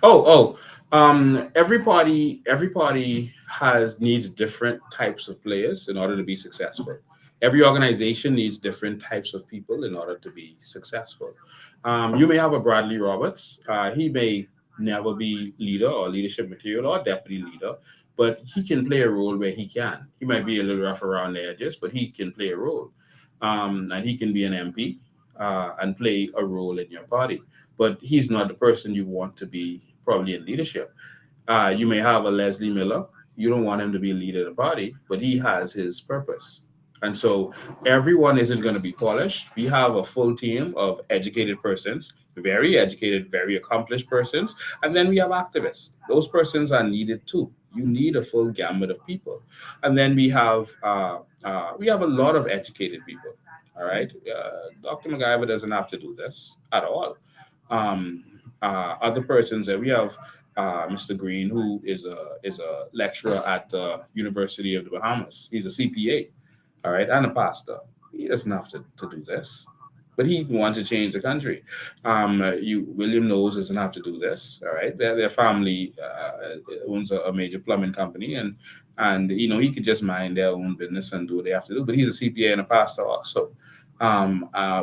Every party has needs different types of players in order to be successful. Every organization needs different types of people in order to be successful. You may have a Bradley Roberts. He may never be leader or leadership material or deputy leader, but he can play a role where he can. He might be a little rough around the edges, but he can play a role. And he can be an MP and play a role in your party. But he's not the person you want to be probably in leadership. You may have a Leslie Miller. You don't want him to be leader of the party, but he has his purpose. And so everyone isn't going to be polished. We have a full team of educated persons, very educated, very accomplished persons, and then we have activists. Those persons are needed too. You need a full gamut of people, and then we have a lot of educated people. All right, Dr. MacGyver doesn't have to do this at all. Other persons that we have, Mr. Green, who is a lecturer at the University of the Bahamas. He's a CPA, all right, and a pastor. He doesn't have to do this, but he wants to change the country. William Knowles doesn't have to do this, all right. Their family owns a major plumbing company, and he could just mind their own business and do what they have to do. But he's a CPA and a pastor also.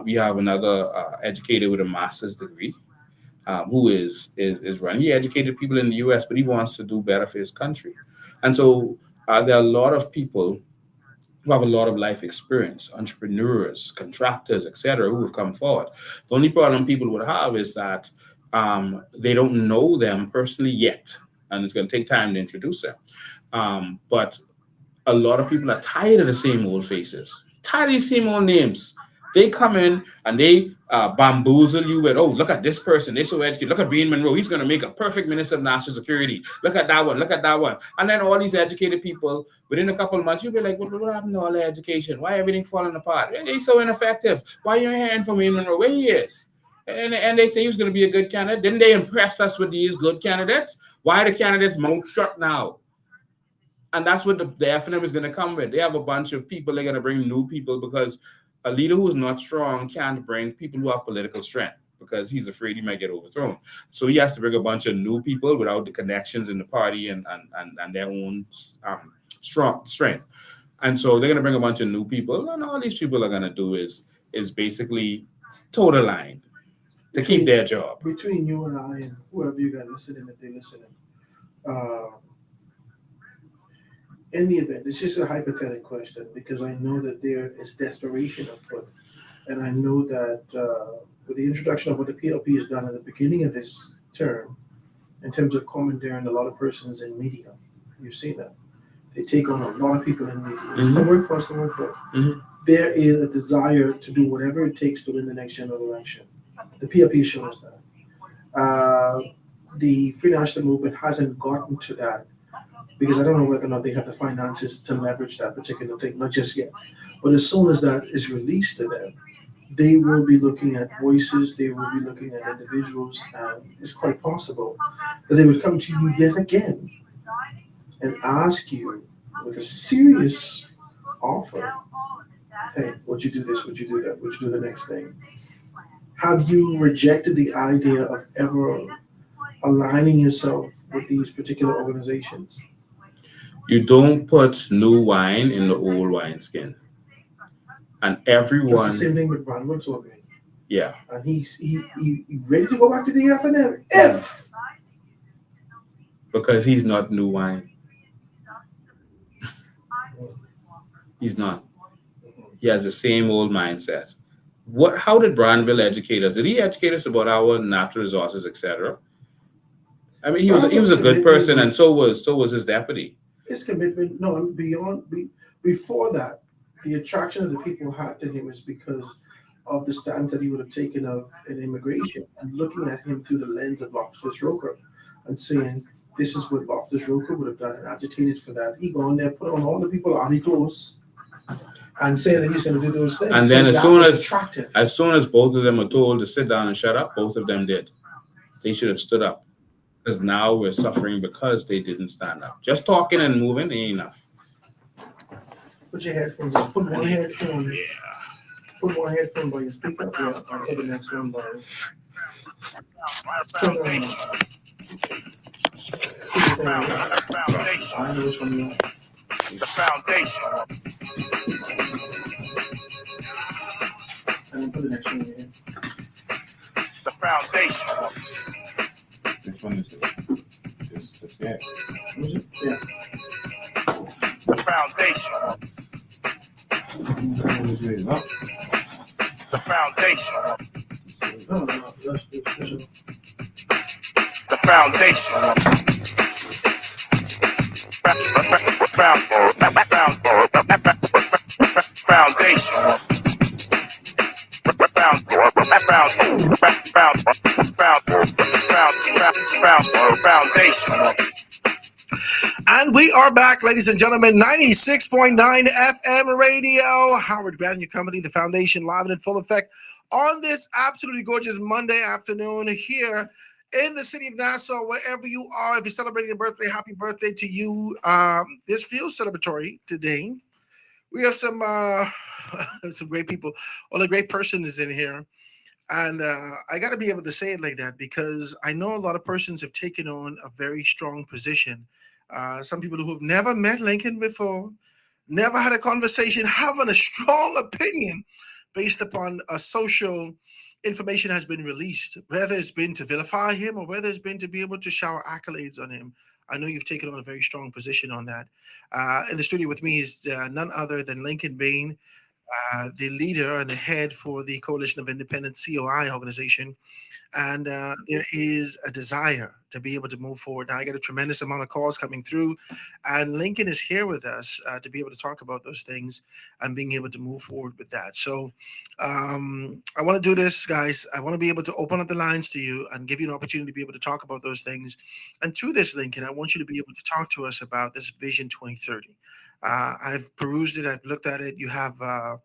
We have another educator with a master's degree who is running. He educated people in the U.S., but he wants to do better for his country. And so there are a lot of people who have a lot of life experience, entrepreneurs, contractors, etc., who have come forward. The only problem people would have is that they don't know them personally yet, and it's going to take time to introduce them. But a lot of people are tired of the same old faces, tired of the same old names. They come in and they bamboozle you with, oh, look at this person. They're so educated. Look at Bean Monroe. He's going to make a perfect minister of national security. Look at that one. Look at that one. And then all these educated people, within a couple of months, you'll be like, what happened to all the education? Why everything falling apart? He's so ineffective. Why you ain't hearing from Bean Monroe? Where he is? And they say he was going to be a good candidate. Didn't they impress us with these good candidates? Why are the candidates mouth shut now? And that's what the FNM is going to come with. They have a bunch of people. They're going to bring new people because a leader who is not strong can't bring people who have political strength because he's afraid he might get overthrown. So he has to bring a bunch of new people without the connections in the party and their own strong strength. And so they're going to bring a bunch of new people, and all these people are going to do is basically toe the line to keep their job. Between you and I and whoever you got listening, if they listening, in the event, it's just a hypothetical question because I know that there is desperation afoot. And I know that with the introduction of what the PLP has done at the beginning of this term, in terms of commandeering a lot of persons in media, you've seen that. They take on a lot of people in media. It's the word for us, the word for it. There is a desire to do whatever it takes to win the next general election. The PLP shows that. The Free National Movement hasn't gotten to that because I don't know whether or not they have the finances to leverage that particular thing, not just yet. But as soon as that is released to them, they will be looking at voices, they will be looking at individuals, and it's quite possible that they would come to you yet again and ask you with a serious offer, hey, would you do this, would you do that, would you do the next thing? Have you rejected the idea of ever aligning yourself with these particular organizations? You don't put new wine in the old wineskin. And everyone. That's the same thing with Ron Wood's Yeah. And he's ready to go back to the FNM if. Because he's not new wine. He's not. He has the same old mindset. How did Brandville educate us? Did he educate us about our natural resources, etc.? I mean, he was a good person, and so was his deputy. His commitment, no, before that, the attraction of the people had to him is because of the stance that he would have taken of an immigration and looking at him through the lens of Loftus-Roker and saying, this is what Loftus-Roker would have done and agitated for that. He gone there, put on all the people army clothes and saying that he's going to do those things. And then as soon as both of them were told to sit down and shut up, both of them did. They should have stood up. Because now we're suffering because they didn't stand up. Just talking and moving ain't enough. Put your headphones on. Put one headphone. Yeah. Put one headphone by your speaker. Yeah, I'll put the next one by. I know which one you want. The foundation. And then put the next one in here. The foundation. This one is the scale. Yeah. The foundation. The foundation. No, that's The foundation. Foundation. And we are back, ladies and gentlemen. 96.9 FM radio. Howard Grant, your company, the foundation, live and in full effect on this absolutely gorgeous Monday afternoon here in the city of Nassau, wherever you are. If you're celebrating a birthday, happy birthday to you. This feels celebratory today. We have some great people. All a great person is in here. And I got to be able to say it like that because I know a lot of persons have taken on a very strong position. Some people who have never met Lincoln before, never had a conversation, having a strong opinion based upon a social information has been released, whether it's been to vilify him or whether it's been to be able to shower accolades on him. I know you've taken on a very strong position on that. In the studio with me is none other than Lincoln Bain, the leader and the head for the Coalition of Independent COI organization. And there is a desire to be able to move forward. Now, I got a tremendous amount of calls coming through, and Lincoln is here with us to be able to talk about those things and being able to move forward with that. So I want to do this, guys. I want to be able to open up the lines to you and give you an opportunity to be able to talk about those things. And through this, Lincoln, I want you to be able to talk to us about this Vision 2030. I've perused it. I've looked at it. You have, I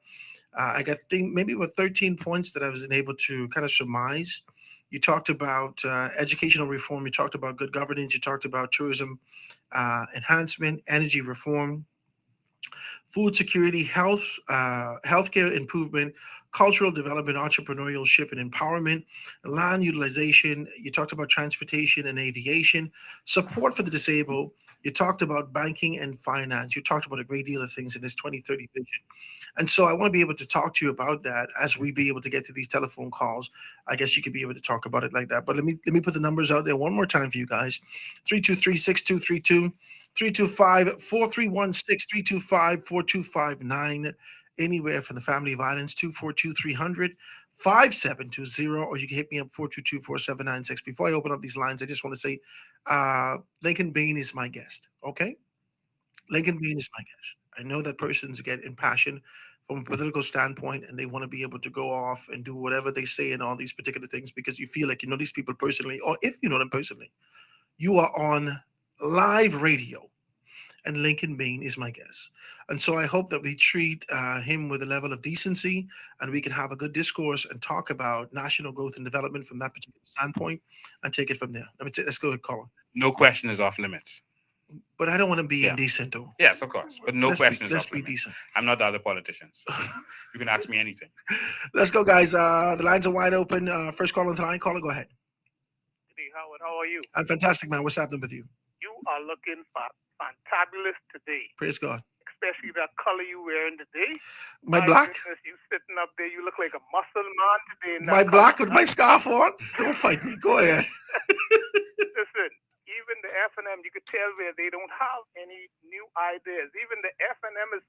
got maybe about 13 points that I was able to kind of surmise. You talked about educational reform. You talked about good governance. You talked about tourism enhancement, energy reform, food security, healthcare improvement, cultural development, entrepreneurship and empowerment, land utilization. You talked about transportation and aviation, support for the disabled. You talked about banking and finance. You talked about a great deal of things in this 2030 vision. And so I want to be able to talk to you about that as we be able to get to these telephone calls. I guess you could be able to talk about it like that. But let me put the numbers out there one more time for you guys. 323-6232, 325-4316, 325-4259. Anywhere from the family of islands, 242-300-5720, or you can hit me up 422-4796. Before I open up these lines, I just want to say Lincoln Bain is my guest. Okay? Lincoln Bain is my guest. I know that persons get impassioned from a political standpoint and they want to be able to go off and do whatever they say and all these particular things because you feel like you know these people personally, or if you know them personally, you are on live radio and Lincoln Bain is my guest. And so I hope that we treat him with a level of decency and we can have a good discourse and talk about national growth and development from that particular standpoint and take it from there. Let's go ahead, Colin. No question is off limits. But I don't want to be indecent, though. Yes, of course. But no question is off limits. Let's be decent. I'm not the other politicians. You can ask me anything. Let's go, guys. The lines are wide open. First call on the line. Caller, go ahead. Hey, Howard, how are you? I'm fantastic, man. What's happening with you? You are looking fantabulous today. Praise God. Especially that color you wearing today. My black? Goodness, you sitting up there, you look like a muscle man today. My black with my scarf on? Don't fight me. Go ahead. Listen, even the F&M, you could tell where they don't have any new ideas. Even the F&M is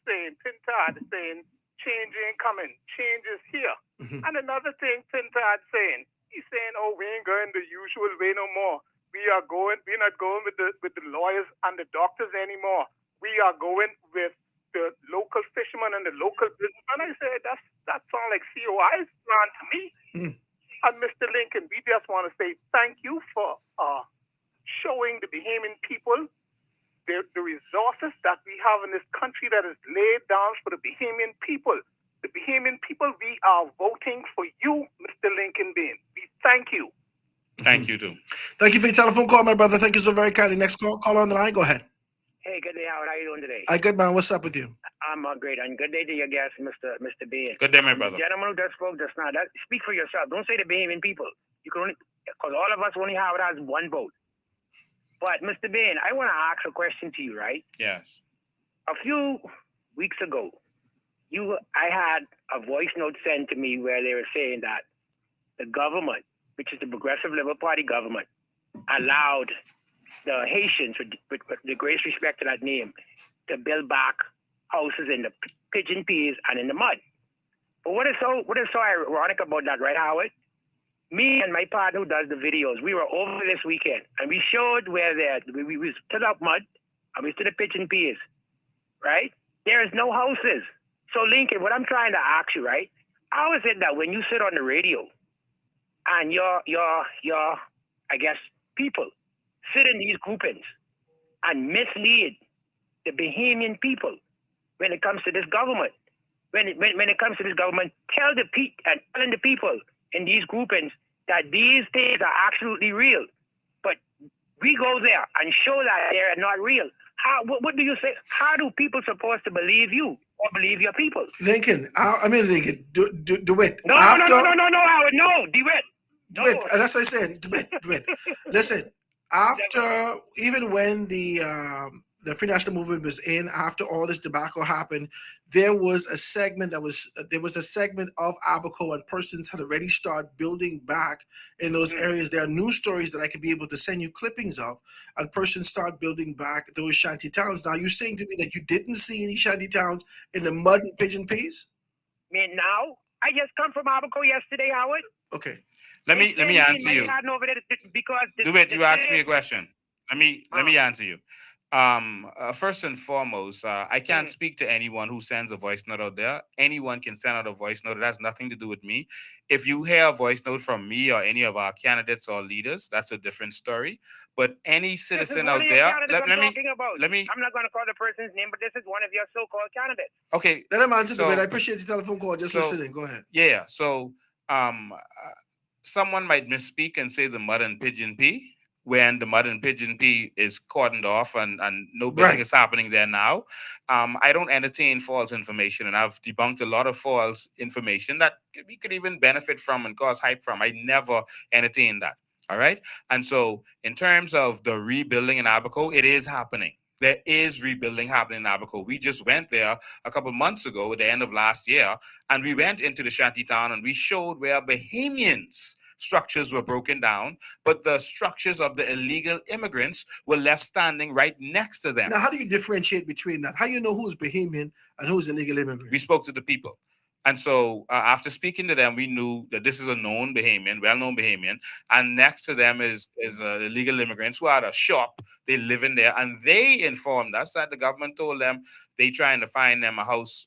saying, Pintard is saying, change ain't coming. Change is here. Mm-hmm. And another thing Pintard saying, he's saying, oh, we ain't going the usual way no more. We're not going with the lawyers and the doctors anymore. We are going with the local fishermen and the local businessmen. I said, that sounds like COI's plan to me. Mm. And Mr. Lincoln, we just want to say thank you for showing the Bahamian people the resources that we have in this country that is laid down for the Bahamian people. The Bahamian people, we are voting for you, Mr. Lincoln Bain. We thank you. Thank you, too. Thank you for your telephone call, my brother. Thank you so very kindly. Next caller on the line. Go ahead. Hey, good day, Howard. How you doing today? Good, man. What's up with you? I'm great. And good day to your guest, Mr. Bain. Good day, my brother. Gentleman who just spoke just now, speak for yourself. Don't say the Bahamian people. You can only, because all of us only have it as one vote. But Mr. Bain, I want to ask a question to you, right? Yes. A few weeks ago, I had a voice note sent to me where they were saying that the government, which is the Progressive Liberal Party government, allowed the Haitians, with the greatest respect to that name, to build back houses in the pigeon peas and in the mud. But what is so ironic about that, right, Howard? Me and my partner who does the videos, we were over this weekend and we showed where we was to the mud and we stood the pigeon peas, right? There is no houses. So Lincoln, what I'm trying to ask you, right? How is it that when you sit on the radio and your I guess people sit in these groupings and mislead the Bahamian people when it comes to this government? When it comes to this government, telling the people in these groupings that these things are absolutely real. But we go there and show that they're not real. What do you say? How do people supposed to believe you or believe your people? Lincoln, Lincoln, do it. No, Howard, no, do it. Do it. And that's what I said. Do it. Listen, after, even when the Free National Movement was in, after all this debacle happened, there was a segment of Abaco, and persons had already started building back in those areas. There are news stories that I could be able to send you clippings of, and persons start building back those shanty towns. Now, you're saying to me that you didn't see any shanty towns in the mud and pigeon peas? Now, I just come from Abaco yesterday, Howard. Okay. Let me answer you. Because You asked me a question. Let me answer you. First and foremost, I can't speak to anyone who sends a voice note out there. Anyone can send out a voice note. It has nothing to do with me. If you hear a voice note from me or any of our candidates or leaders, that's a different story. But any citizen out there, let me. I'm not going to call the person's name, but this is one of your so-called candidates. Okay. Let him answer the bit. I appreciate the telephone call. Just listening. Go ahead. Yeah. So, someone might misspeak and say the mud and pigeon pea, when the mud and pigeon pea is cordoned off and no building is happening there now. I don't entertain false information, and I've debunked a lot of false information that we could even benefit from and cause hype from. I never entertain that. All right. And so in terms of the rebuilding in Abaco, it is happening. There is rebuilding happening in Abaco. We just went there a couple months ago at the end of last year, and we went into the shantytown and we showed where Bahamians' structures were broken down, but the structures of the illegal immigrants were left standing right next to them. Now, how do you differentiate between that? How do you know who's Bahamian and who's illegal immigrant? We spoke to the people. And so after speaking to them, we knew that this is a known Bahamian, well-known Bahamian, and next to them is illegal immigrants who had a shop. They live in there, and they informed us that the government told them they trying to find them a house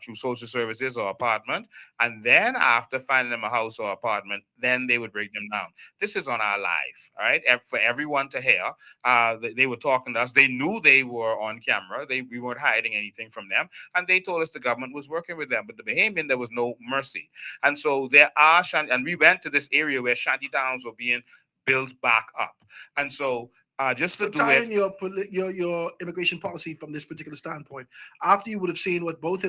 through social services or apartment, and then after finding them a house or apartment, then they would break them down. This is on our live, all right, for everyone to hear. They were talking to us. They knew they were on camera. We weren't hiding anything from them, and they told us the government was working with them. But the Bahamian, there was no mercy, and so there are and we went to this area where shanty towns were being built back up, and so. Just to tie in your immigration policy from this particular standpoint, after you would have seen what both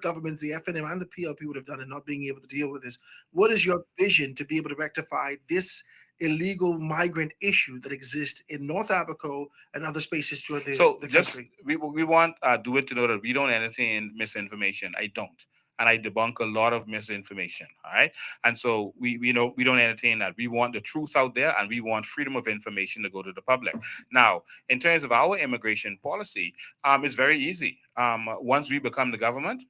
governments, the FNM and the PLP, would have done in not being able to deal with this, what is your vision to be able to rectify this illegal migrant issue that exists in North Abaco and other spaces throughout the country? We want DeWitt to know that we don't entertain misinformation. I don't. And I debunk a lot of misinformation. All right. And so we don't entertain that. We want the truth out there, and we want freedom of information to go to the public. Now, in terms of our immigration policy, it's very easy. Once we become the government,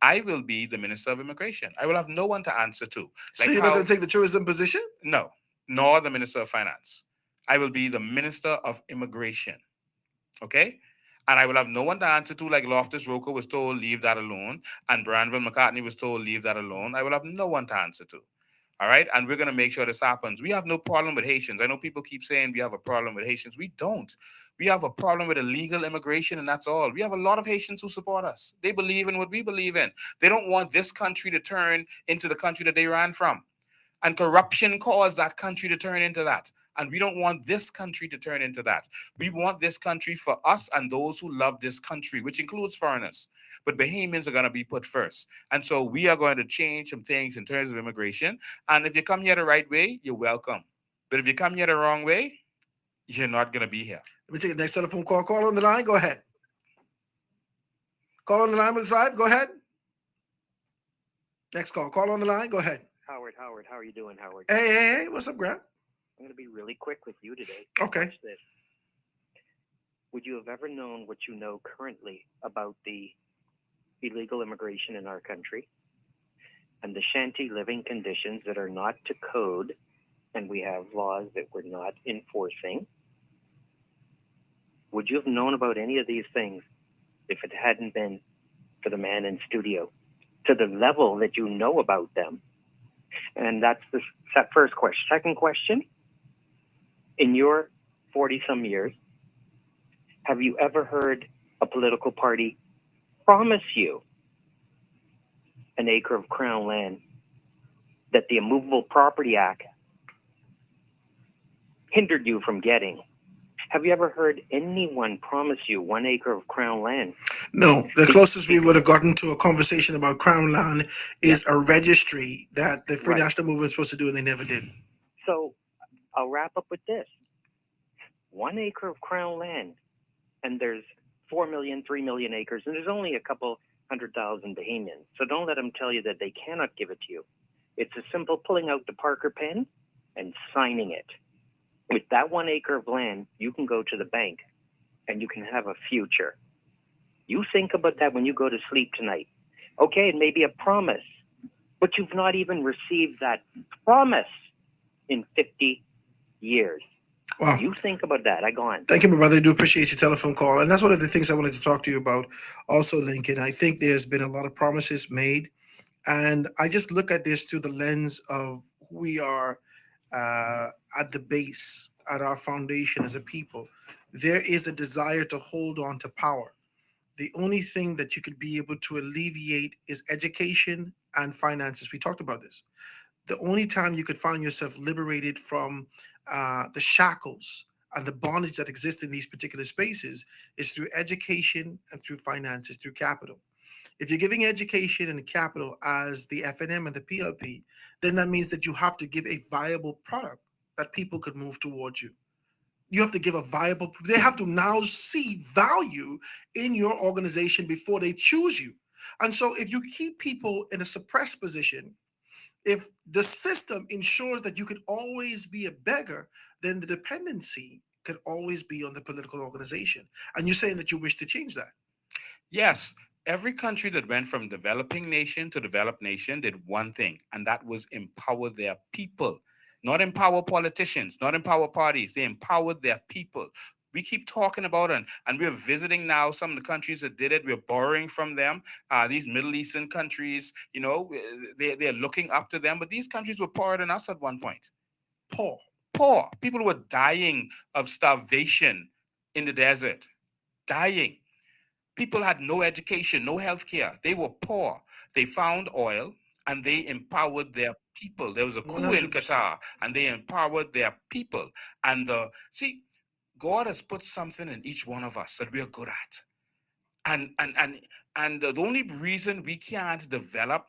I will be the Minister of Immigration. I will have no one to answer to. So you're not going to take the tourism position? No, nor the Minister of Finance. I will be the Minister of Immigration. Okay? And I will have no one to answer to, like Loftus Roker was told, leave that alone. And Branville McCartney was told, leave that alone. I will have no one to answer to. All right. And we're going to make sure this happens. We have no problem with Haitians. I know people keep saying we have a problem with Haitians. We don't. We have a problem with illegal immigration, and that's all. We have a lot of Haitians who support us. They believe in what we believe in. They don't want this country to turn into the country that they ran from. And corruption caused that country to turn into that. And we don't want this country to turn into that. We want this country for us and those who love this country, which includes foreigners. But Bahamians are going to be put first. And so we are going to change some things in terms of immigration. And if you come here the right way, you're welcome. But if you come here the wrong way, you're not going to be here. Let me take the next telephone call. Call on the line. Go ahead. Call on the line with the side. Go ahead. Next call. Call on the line. Go ahead. Howard, how are you doing, Howard? Hey. What's up, Grant? I'm going to be really quick with you today. Okay. Watch this. Would you have ever known what you know currently about the illegal immigration in our country and the shanty living conditions that are not to code, and we have laws that we're not enforcing? Would you have known about any of these things if it hadn't been for the man in studio, to the level that you know about them? And that's the first question. Second question, in your 40-some years, have you ever heard a political party promise you an acre of Crown land that the Immovable Property Act hindered you from getting? Have you ever heard anyone promise you 1 acre of Crown land? No, the closest we would have gotten to a conversation about Crown land is a registry that the Free Right. National Movement was supposed to do, and they never did. So I'll wrap up with this. 1 acre of Crown land, and there's 4 million, 3 million acres, and there's only a couple 100,000 Bahamians. So don't let them tell you that they cannot give it to you. It's as simple pulling out the Parker pen and signing it. With that 1 acre of land, you can go to the bank and you can have a future. You think about that when you go to sleep tonight. Okay, it may be a promise, but you've not even received that promise in 50 years. Wow. You think about that. I go on. Thank you, my brother. I do appreciate your telephone call. And that's one of the things I wanted to talk to you about also, Lincoln. I think there's been a lot of promises made. And I just look at this through the lens of who we are at the base, at our foundation as a people. There is a desire to hold on to power. The only thing that you could be able to alleviate is education and finances. We talked about this. The only time you could find yourself liberated from the shackles and the bondage that exists in these particular spaces is through education and through finances, through capital. If you're giving education and capital as the FNM and the PLP, then that means that you have to give a viable product that people could move towards you. You have to give a viable, they have to now see value in your organization before they choose you. And so if you keep people in a suppressed position, if the system ensures that you could always be a beggar, then the dependency could always be on the political organization. And you're saying that you wish to change that. Yes, every country that went from developing nation to developed nation did one thing, and that was empower their people. Not empower politicians, not empower parties. They empowered their people. We keep talking about it, and we're visiting now some of the countries that did it. We're borrowing from them. These Middle Eastern countries, you know, they're looking up to them. But these countries were poorer than us at one point. Poor. People were dying of starvation in the desert. Dying. People had no education, no health care. They were poor. They found oil and they empowered their people. There was a coup in 100%. Qatar and they empowered their people. And God has put something in each one of us that we're good at. And the only reason we can't develop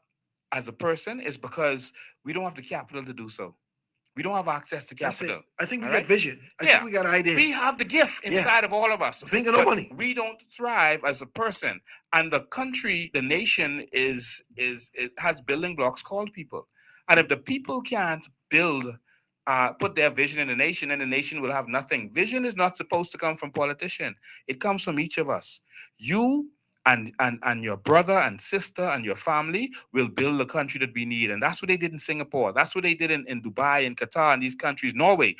as a person is because we don't have the capital to do so. We don't have access to That's capital. it. I think we All got right? vision. I Yeah. think we got ideas. We have the gift inside of all of us. We ain't got no but money. We don't thrive as a person. And the country, the nation has building blocks called people. And if the people can't put their vision in the nation, then the nation will have nothing. Vision is not supposed to come from politicians. It comes from each of us. You and your brother and sister and your family will build the country that we need. And that's what they did in Singapore. That's what they did in Dubai and Qatar and these countries, Norway.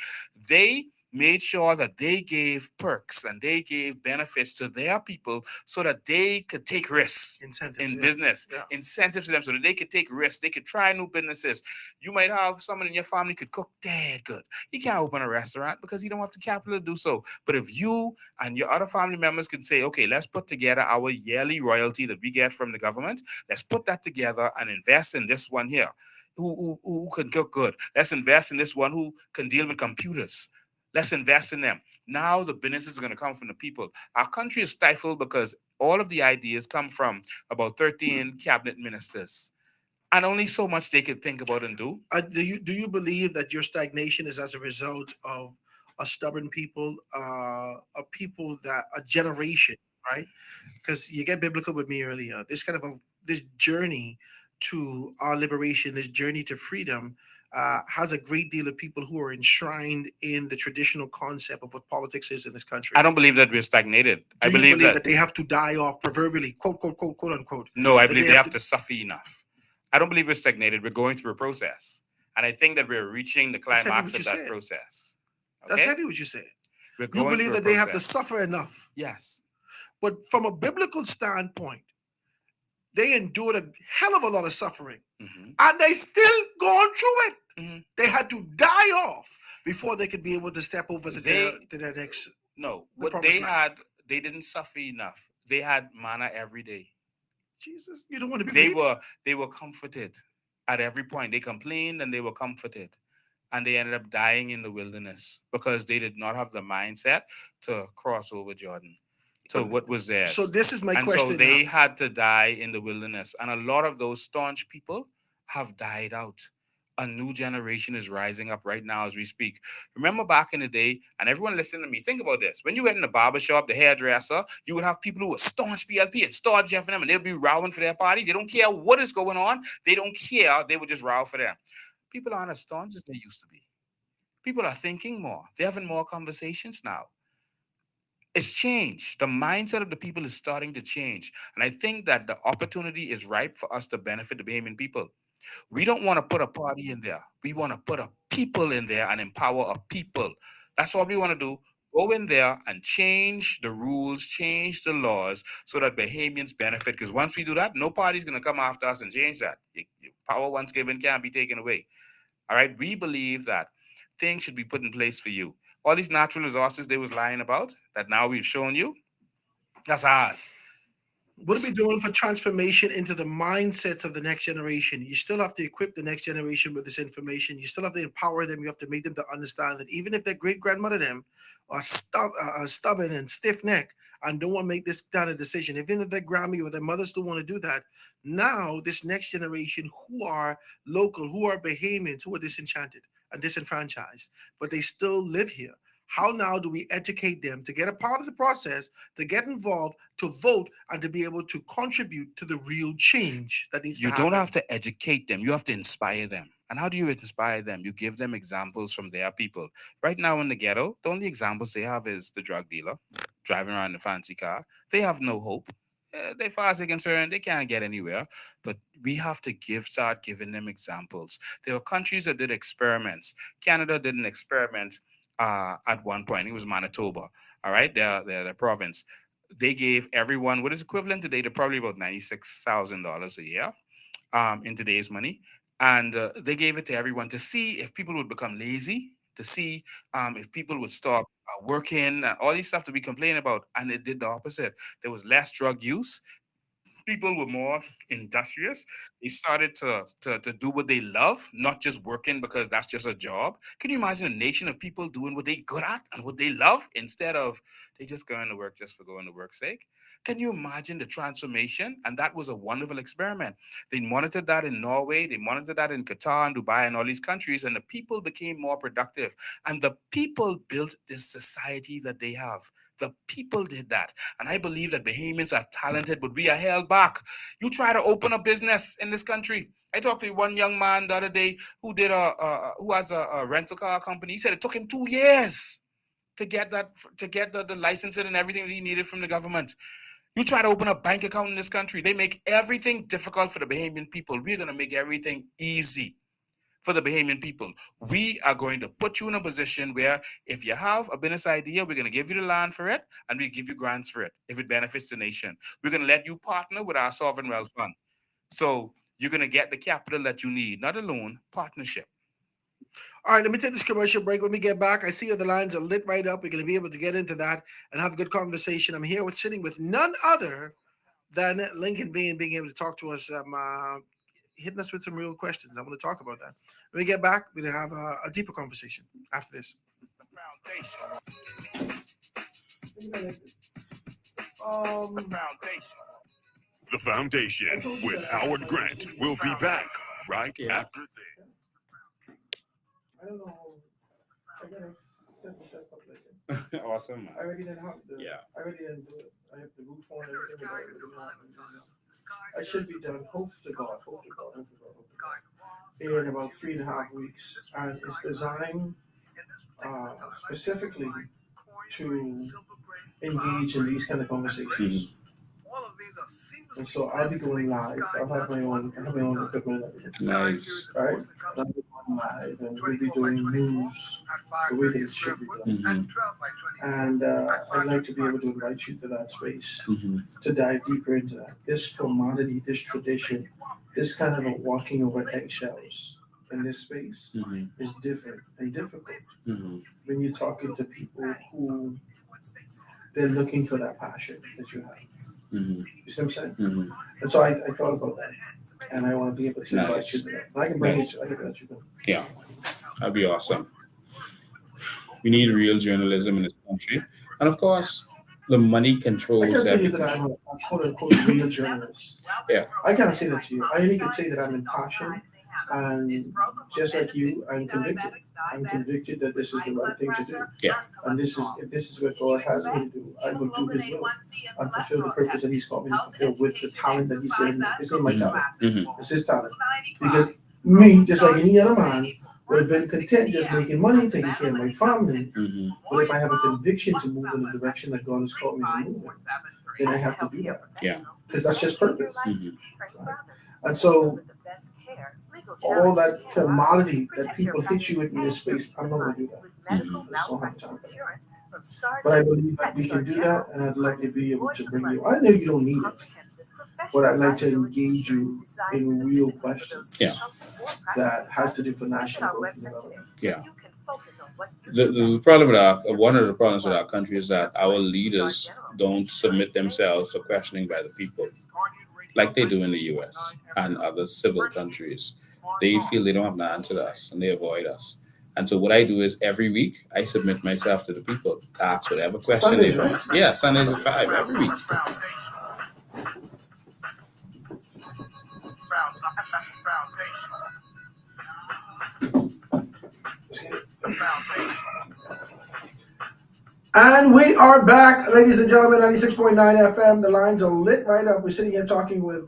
They made sure that they gave perks and they gave benefits to their people so that they could take risks Incentives, in yeah. business, Yeah. incentives to them so that they could take risks. They could try new businesses. You might have someone in your family could cook dead good. He can't open a restaurant because he don't have the capital to do so. But if you and your other family members can say, okay, let's put together our yearly royalty that we get from the government. Let's put that together and invest in this one here who can cook good. Let's invest in this one who can deal with computers. Let's invest in them. Now the businesses are going to come from the people. Our country is stifled because all of the ideas come from about 13 cabinet ministers. And only so much they could think about and do. Do you believe that your stagnation is as a result of a stubborn people, a people that a generation, right? Because you get biblical with me earlier. This journey to our liberation, this journey to freedom, has a great deal of people who are enshrined in the traditional concept of what politics is in this country. I don't believe that we're stagnated. Do I you believe that they have to die off proverbially, quote, quote, quote, quote, unquote? no, I that believe they have to suffer enough. I don't believe we're stagnated. We're going through a process. And I think that we're reaching the That's heavy climax what of you that said. process. That's Okay? heavy what you said. We're You going believe through a that they have to process. suffer enough. Yes. But from a biblical standpoint, they endured a hell of a lot of suffering. Mhm. And they still gone through it. Mhm. They had to die off before they could be able to step over to their next. No, the what promised they land. had, they didn't suffer enough. They had manna every day. Jesus, you don't want to be They beat? they were comforted at every point. They complained and they were comforted. And they ended up dying in the wilderness because they did not have the mindset to cross over Jordan to But- what was theirs. So this is my and question so they now. had to die in the wilderness. And a lot of those staunch people have died out. A new generation is rising up right now as we speak. Remember back in the day, and everyone listen to me, think about this. When you went in the barber shop, the hairdresser, you would have people who were staunch PLP and staunch F&M, and they'll be rowing for their party. They don't care what is going on. They don't care. They would just row for them. People aren't as staunch as they used to be. People are thinking more. They're having more conversations now. It's changed. The mindset of the people is starting to change. And I think that the opportunity is ripe for us to benefit the Bahamian people. We don't want to put a party in there. We want to put a people in there and empower a people. That's all we want to do. Go in there and change the rules, change the laws so that Bahamians benefit. Because once we do that, no party's going to come after us and change that. Power once given can't be taken away. All right. We believe that things should be put in place for you. All these natural resources they was lying about that now we've shown you, that's ours. What are we doing for transformation into the mindsets of the next generation? You still have to equip the next generation with this information. You still have to empower them. You have to make them to understand that even if their great grandmother them are stubborn and stiff necked and don't want to make this kind of decision, even if their Grammy or their mothers don't want to do that, now this next generation who are local, who are Bahamians, who are disenchanted and disenfranchised, but they still live here. How now do we educate them to get a part of the process, to get involved, to vote, and to be able to contribute to the real change that needs to You happen? don't have to educate them. You have to inspire them. And how do you inspire them? You give them examples from their people. Right now in the ghetto, the only examples they have is the drug dealer driving around in a fancy car. They have no hope. They far as they're concerned, they can't get anywhere. But we have to start giving them examples. There were countries that did experiments. Canada did an experiment at one point. It was Manitoba. All right, the province. They gave everyone what is equivalent today to probably about $96,000 a year in today's money. And they gave it to everyone to see if people would become lazy, to see if people would stop working, all these stuff to be complaining about. And it did the opposite. There was less drug use. People were more industrious. They started to do what they love, not just working because that's just a job. Can you imagine a nation of people doing what they good at and what they love instead of they just going to work just for going to work's sake? Can you imagine the transformation? And that was a wonderful experiment. They monitored that in Norway, they monitored that in Qatar and Dubai and all these countries, and the people became more productive. And the people built this society that they have. The people did that. And I believe that Bahamians are talented, but we are held back. You try to open a business in this country. I talked to one young man the other day who did who has a rental car company. He said it took him 2 years to get the licensing and everything that he needed from the government. You try to open a bank account in this country, they make everything difficult for the Bahamian people. We're going to make everything easy for the Bahamian people. We are going to put you in a position where if you have a business idea, we're going to give you the land for it and we give you grants for it if it benefits the nation. We're going to let you partner with our Sovereign Wealth Fund. So you're going to get the capital that you need, not a loan, partnership. All right, let me take this commercial break. When we get back, I see the lines are lit right up. We're going to be able to get into that and have a good conversation. I'm here sitting with none other than Lincoln being able to talk to us, hitting us with some real questions. I want to talk about that. When we get back, we're going to have a deeper conversation after this. The Foundation with Howard Grant will be back right after this. I don't know. I gotta set this up. Awesome, man. I already didn't have the. Yeah. I already didn't do it. I have the roof on and everything. But I already didn't have it. I should be done. Hope to God. Hope to God. Hope to God. Hope to God. In about 3.5 weeks, and it's designed specifically to engage in these kind of conversations. And so I'll be going live. I'll have my own equipment and everything. Nice. Right? I'll be going live and we'll be doing news the way that it should be done. And I'd like to be able to invite you to that space to dive deeper into that. This commodity, this tradition, this kind of a walking over eggshells in this space is different and difficult when you're talking to people who they're looking for that passion that you have. You see what I'm saying? And so I thought about that, and I want to be able to invite you to that. So I can bring it. I can let you know. Yeah, that'd be awesome. We need real journalism in this country, and of course, the money I controls can't tell you everything. that I'm a quote unquote real journalist. Yeah. I can't say that to you. I only can say that I'm in passion, and just like you, I'm convicted. I'm convicted that this is the right thing to do. Yeah. And this is if this is what God has me to do, I will do His will and fulfill the purpose that He's called me to fulfill with the talent that He's given me. This ain't my talent. It's His talent. Because me, just like any other man, would have been content just making money, taking care of my family. But if I have a conviction to move in the direction that God has called me to move in, then I have to do that. Yeah. Because that's just purpose. And so all that formality that people hit you with in this space, I'm not going to do that. There's so much time for that. But I believe that we can do that, and I'd like to be able to bring you. I know you don't need it, but I'd like to engage you in real questions that has to do for national growth and development. Yeah. The problem with one of the problems with our country is that our leaders don't submit themselves to questioning by the people like they do in the US and other civil countries. They feel they don't have to answer to us and they avoid us. And so what I do is every week I submit myself to the people, ask whatever question they want. Yeah, Sundays at 5 every week. And we are back, ladies and gentlemen, 96.9 FM. The lines are lit right up. We're sitting here talking with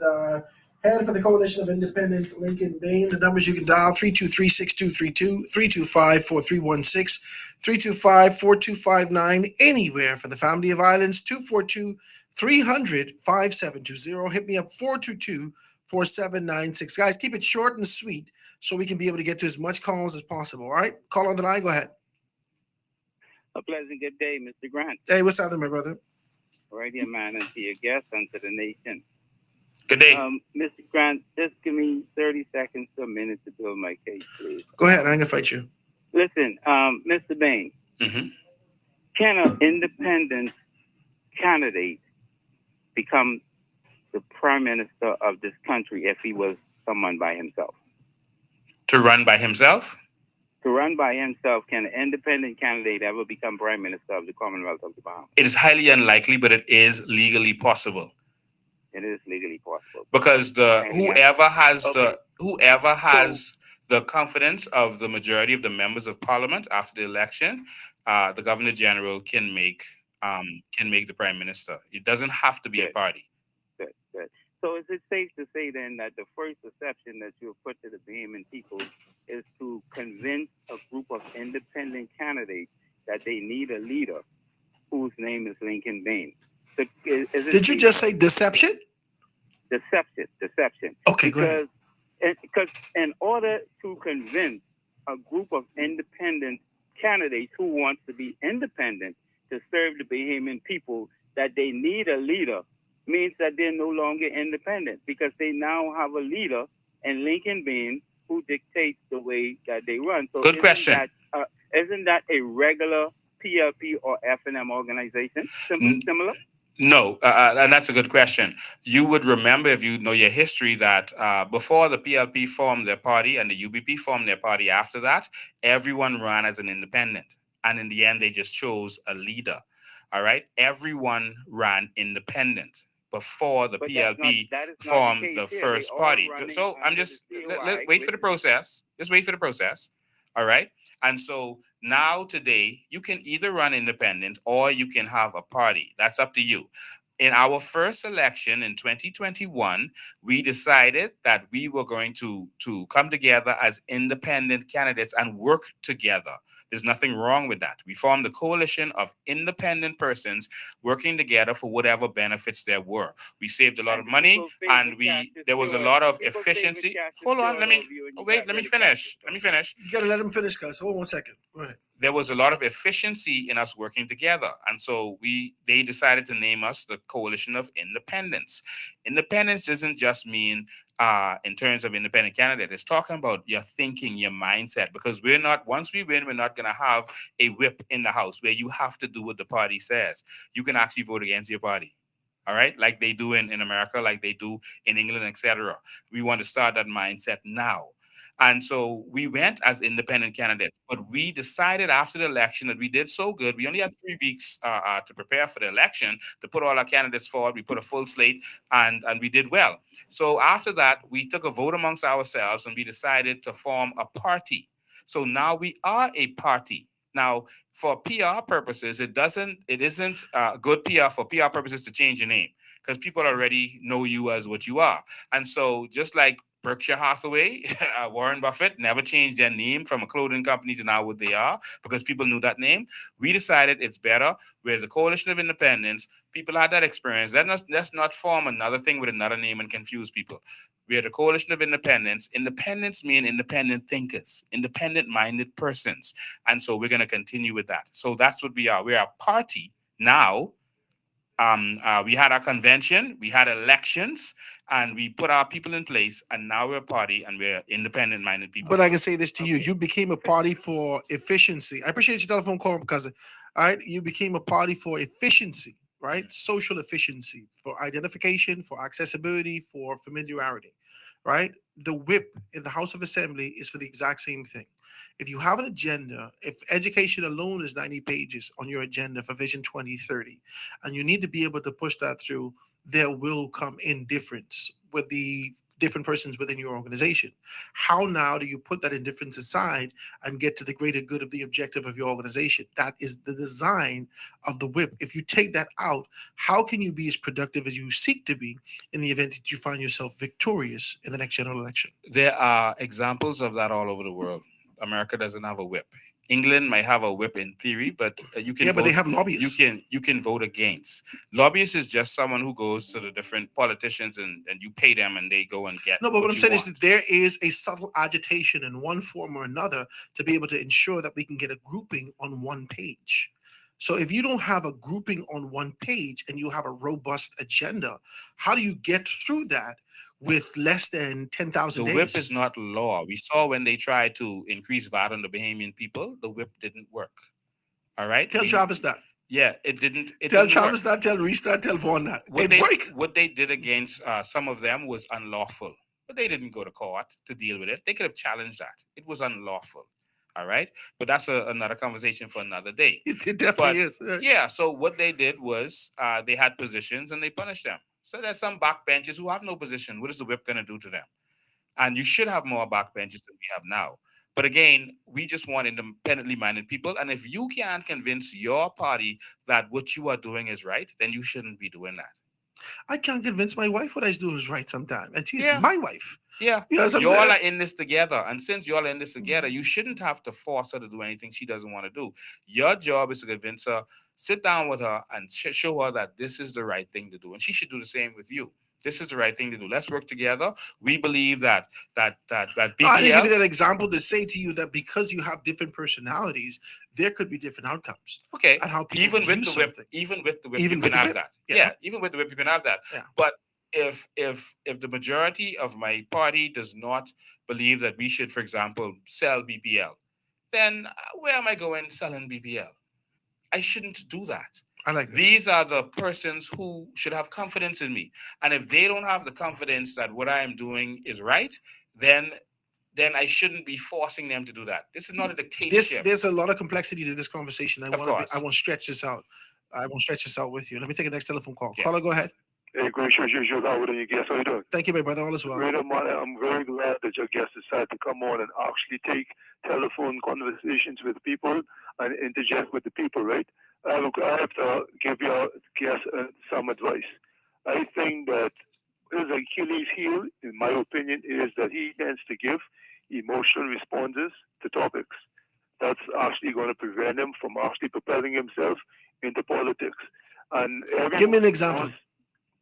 head for the Coalition of Independents, Lincoln Bain. The numbers you can dial, 323-6232, 325-4316, 325-4259, anywhere for the Family of Islands, 242-300-5720. Hit me up, 422-4796. Guys, keep it short and sweet so we can be able to get to as much calls as possible, all right? Call on the line, go ahead. A pleasant good day, Mr. Grant. Hey, what's happening, my brother? Right here, man, and to your guests and to the nation. Good day. Mr. Grant, just give me 30 seconds to a minute to build my case, please. Go ahead, I'm going to fight you. Listen, Mr. Bain, can an independent candidate become the prime minister of this country if he was someone by himself? To run by himself? To run by himself, can an independent candidate ever become prime minister of the Commonwealth of the Bahamas? It is highly unlikely, but it is legally possible. It is legally possible. Because whoever has the confidence of the majority of the members of parliament after the election, the governor general can make the prime minister. It doesn't have to be a party. Good. So is it safe to say then that the first deception that you have put to the Bahamian people is to convince a group of independent candidates that they need a leader whose name is Lincoln Bain? So Did you just say deception? Deception. Okay, go ahead. Because in order to convince a group of independent candidates who want to be independent to serve the Bahamian people that they need a leader means that they're no longer independent because they now have a leader in Lincoln Bain who dictates the way that they run. So good question. Isn't that a regular PLP or FNM organization? Similar? No, and that's a good question. You would remember, if you know your history, that before the PLP formed their party and the UBP formed their party after that, everyone ran as an independent. And in the end, they just chose a leader. All right? Everyone ran independent before the PLP formed the first party. So I'm just, wait for the process. Just wait for the process. All right? And so Now, today, you can either run independent or you can have a party. That's up to you. In our first election in 2021, we decided that we were going to come together as independent candidates and work together. There's nothing wrong with that. We formed a coalition of independent persons working together for whatever benefits there were. We saved a lot of money, and there was a lot of efficiency. Hold on, let me finish. Let me finish. You gotta let him finish, guys. Hold on 1 second. Go ahead. There was a lot of efficiency in us working together, and so they decided to name us the Coalition of Independence. Independence doesn't just mean in terms of independent candidate. It's talking about your thinking, your mindset, because once we win, we're not going to have a whip in the house where you have to do what the party says. You can actually vote against your party. All right, like they do in America, like they do in England, etc. We want to start that mindset now. And so we went as independent candidates, but we decided after the election that we did so good. We only had 3 weeks to prepare for the election, to put all our candidates forward. We put a full slate, and we did well. So after that, we took a vote amongst ourselves, and we decided to form a party. So now we are a party. Now, for PR purposes, it isn't good PR for PR purposes to change your name, because people already know you as what you are. And so just like Berkshire Hathaway, Warren Buffett never changed their name from a clothing company to now what they are, because people knew that name. We decided it's better. We're the Coalition of Independence. People had that experience. Let's not form another thing with another name and confuse people. We are the Coalition of Independence. Independents mean independent thinkers, independent-minded persons. And so we're going to continue with that. So that's what we are. We are a party now. We had our convention, we had elections, and we put our people in place, and now we're a party and we're independent-minded people. But I can say this to you. You became a party for efficiency. I appreciate your telephone call, because, all right, you became a party for efficiency, right? Social efficiency, for identification, for accessibility, for familiarity, right? The whip in the House of Assembly is for the exact same thing. If you have an agenda, if education alone is 90 pages on your agenda for Vision 2030, and you need to be able to push that through, there will come indifference with the different persons within your organization. How now do you put that indifference aside and get to the greater good of the objective of your organization? That is the design of the whip. If you take that out, how can you be as productive as you seek to be in the event that you find yourself victorious in the next general election? There are examples of that all over the world. America doesn't have a whip. England might have a whip in theory, but you can but they have lobbyists. You can vote against. Lobbyists is just someone who goes to the different politicians and you pay them and they go and get. No, but what I'm you saying is want. that there is a subtle agitation in one form or another to be able to ensure that we can get a grouping on one page. So if you don't have a grouping on one page and you have a robust agenda, how do you get through that with less than 10,000 The days? whip is not law. We saw when they tried to increase VAT on the Bahamian people, the whip didn't work. All right? Tell Travis that. Yeah, it didn't. Tell didn't Travis work. that. Tell Reese that. Tell Vaughn that. What they did against some of them was unlawful, but they didn't go to court to deal with it. They could have challenged that. It was unlawful. All right, but that's another conversation for another day. It definitely is. Yeah. So what they did was they had positions and they punished them. So there's some backbenchers who have no position. What is the whip going to do to them? And you should have more backbenchers than we have now. But again, we just want independently minded people. And if you can't convince your party that what you are doing is right, then you shouldn't be doing that. I can't convince my wife what I was doing is right sometimes. And she's Yeah. my wife. Yeah. You know what I'm Y'all saying? are in this together. And since y'all are in this together, you shouldn't have to force her to do anything she doesn't want to do. Your job is to convince her, sit down with her and show her that this is the right thing to do. And she should do the same with you. This is the right thing to do. Let's work together. We believe that BPL. No, I didn't give you that example to say to you that because you have different personalities, there could be different outcomes. Okay. And how people even with use the whip, something. even with the whip, Even you with can the have whip, that. yeah. Yeah, even with the whip, you can have that. Yeah. But if the majority of my party does not believe that we should, for example, sell BPL, then where am I going selling BPL? I shouldn't do that. I like that. These are the persons who should have confidence in me. And if they don't have the confidence that what I am doing is right, then I shouldn't be forcing them to do that. This is not a dictatorship. There's a lot of complexity to this conversation. I Of want course. to stretch this out. I want to stretch this out with you. Let me take a next telephone call. Yeah. Caller, go ahead. Hey, great show as usual, Howard, and your guest. How you doing? Thank you, my brother. All is well. Great, I'm very glad that your guest decided to come on and actually take telephone conversations with people and interject with the people, right? Look, I have to give your guest some advice. I think that his Achilles heel, in my opinion, is that he tends to give emotional responses to topics. That's actually going to prevent him from actually propelling himself into politics. And Give me an example.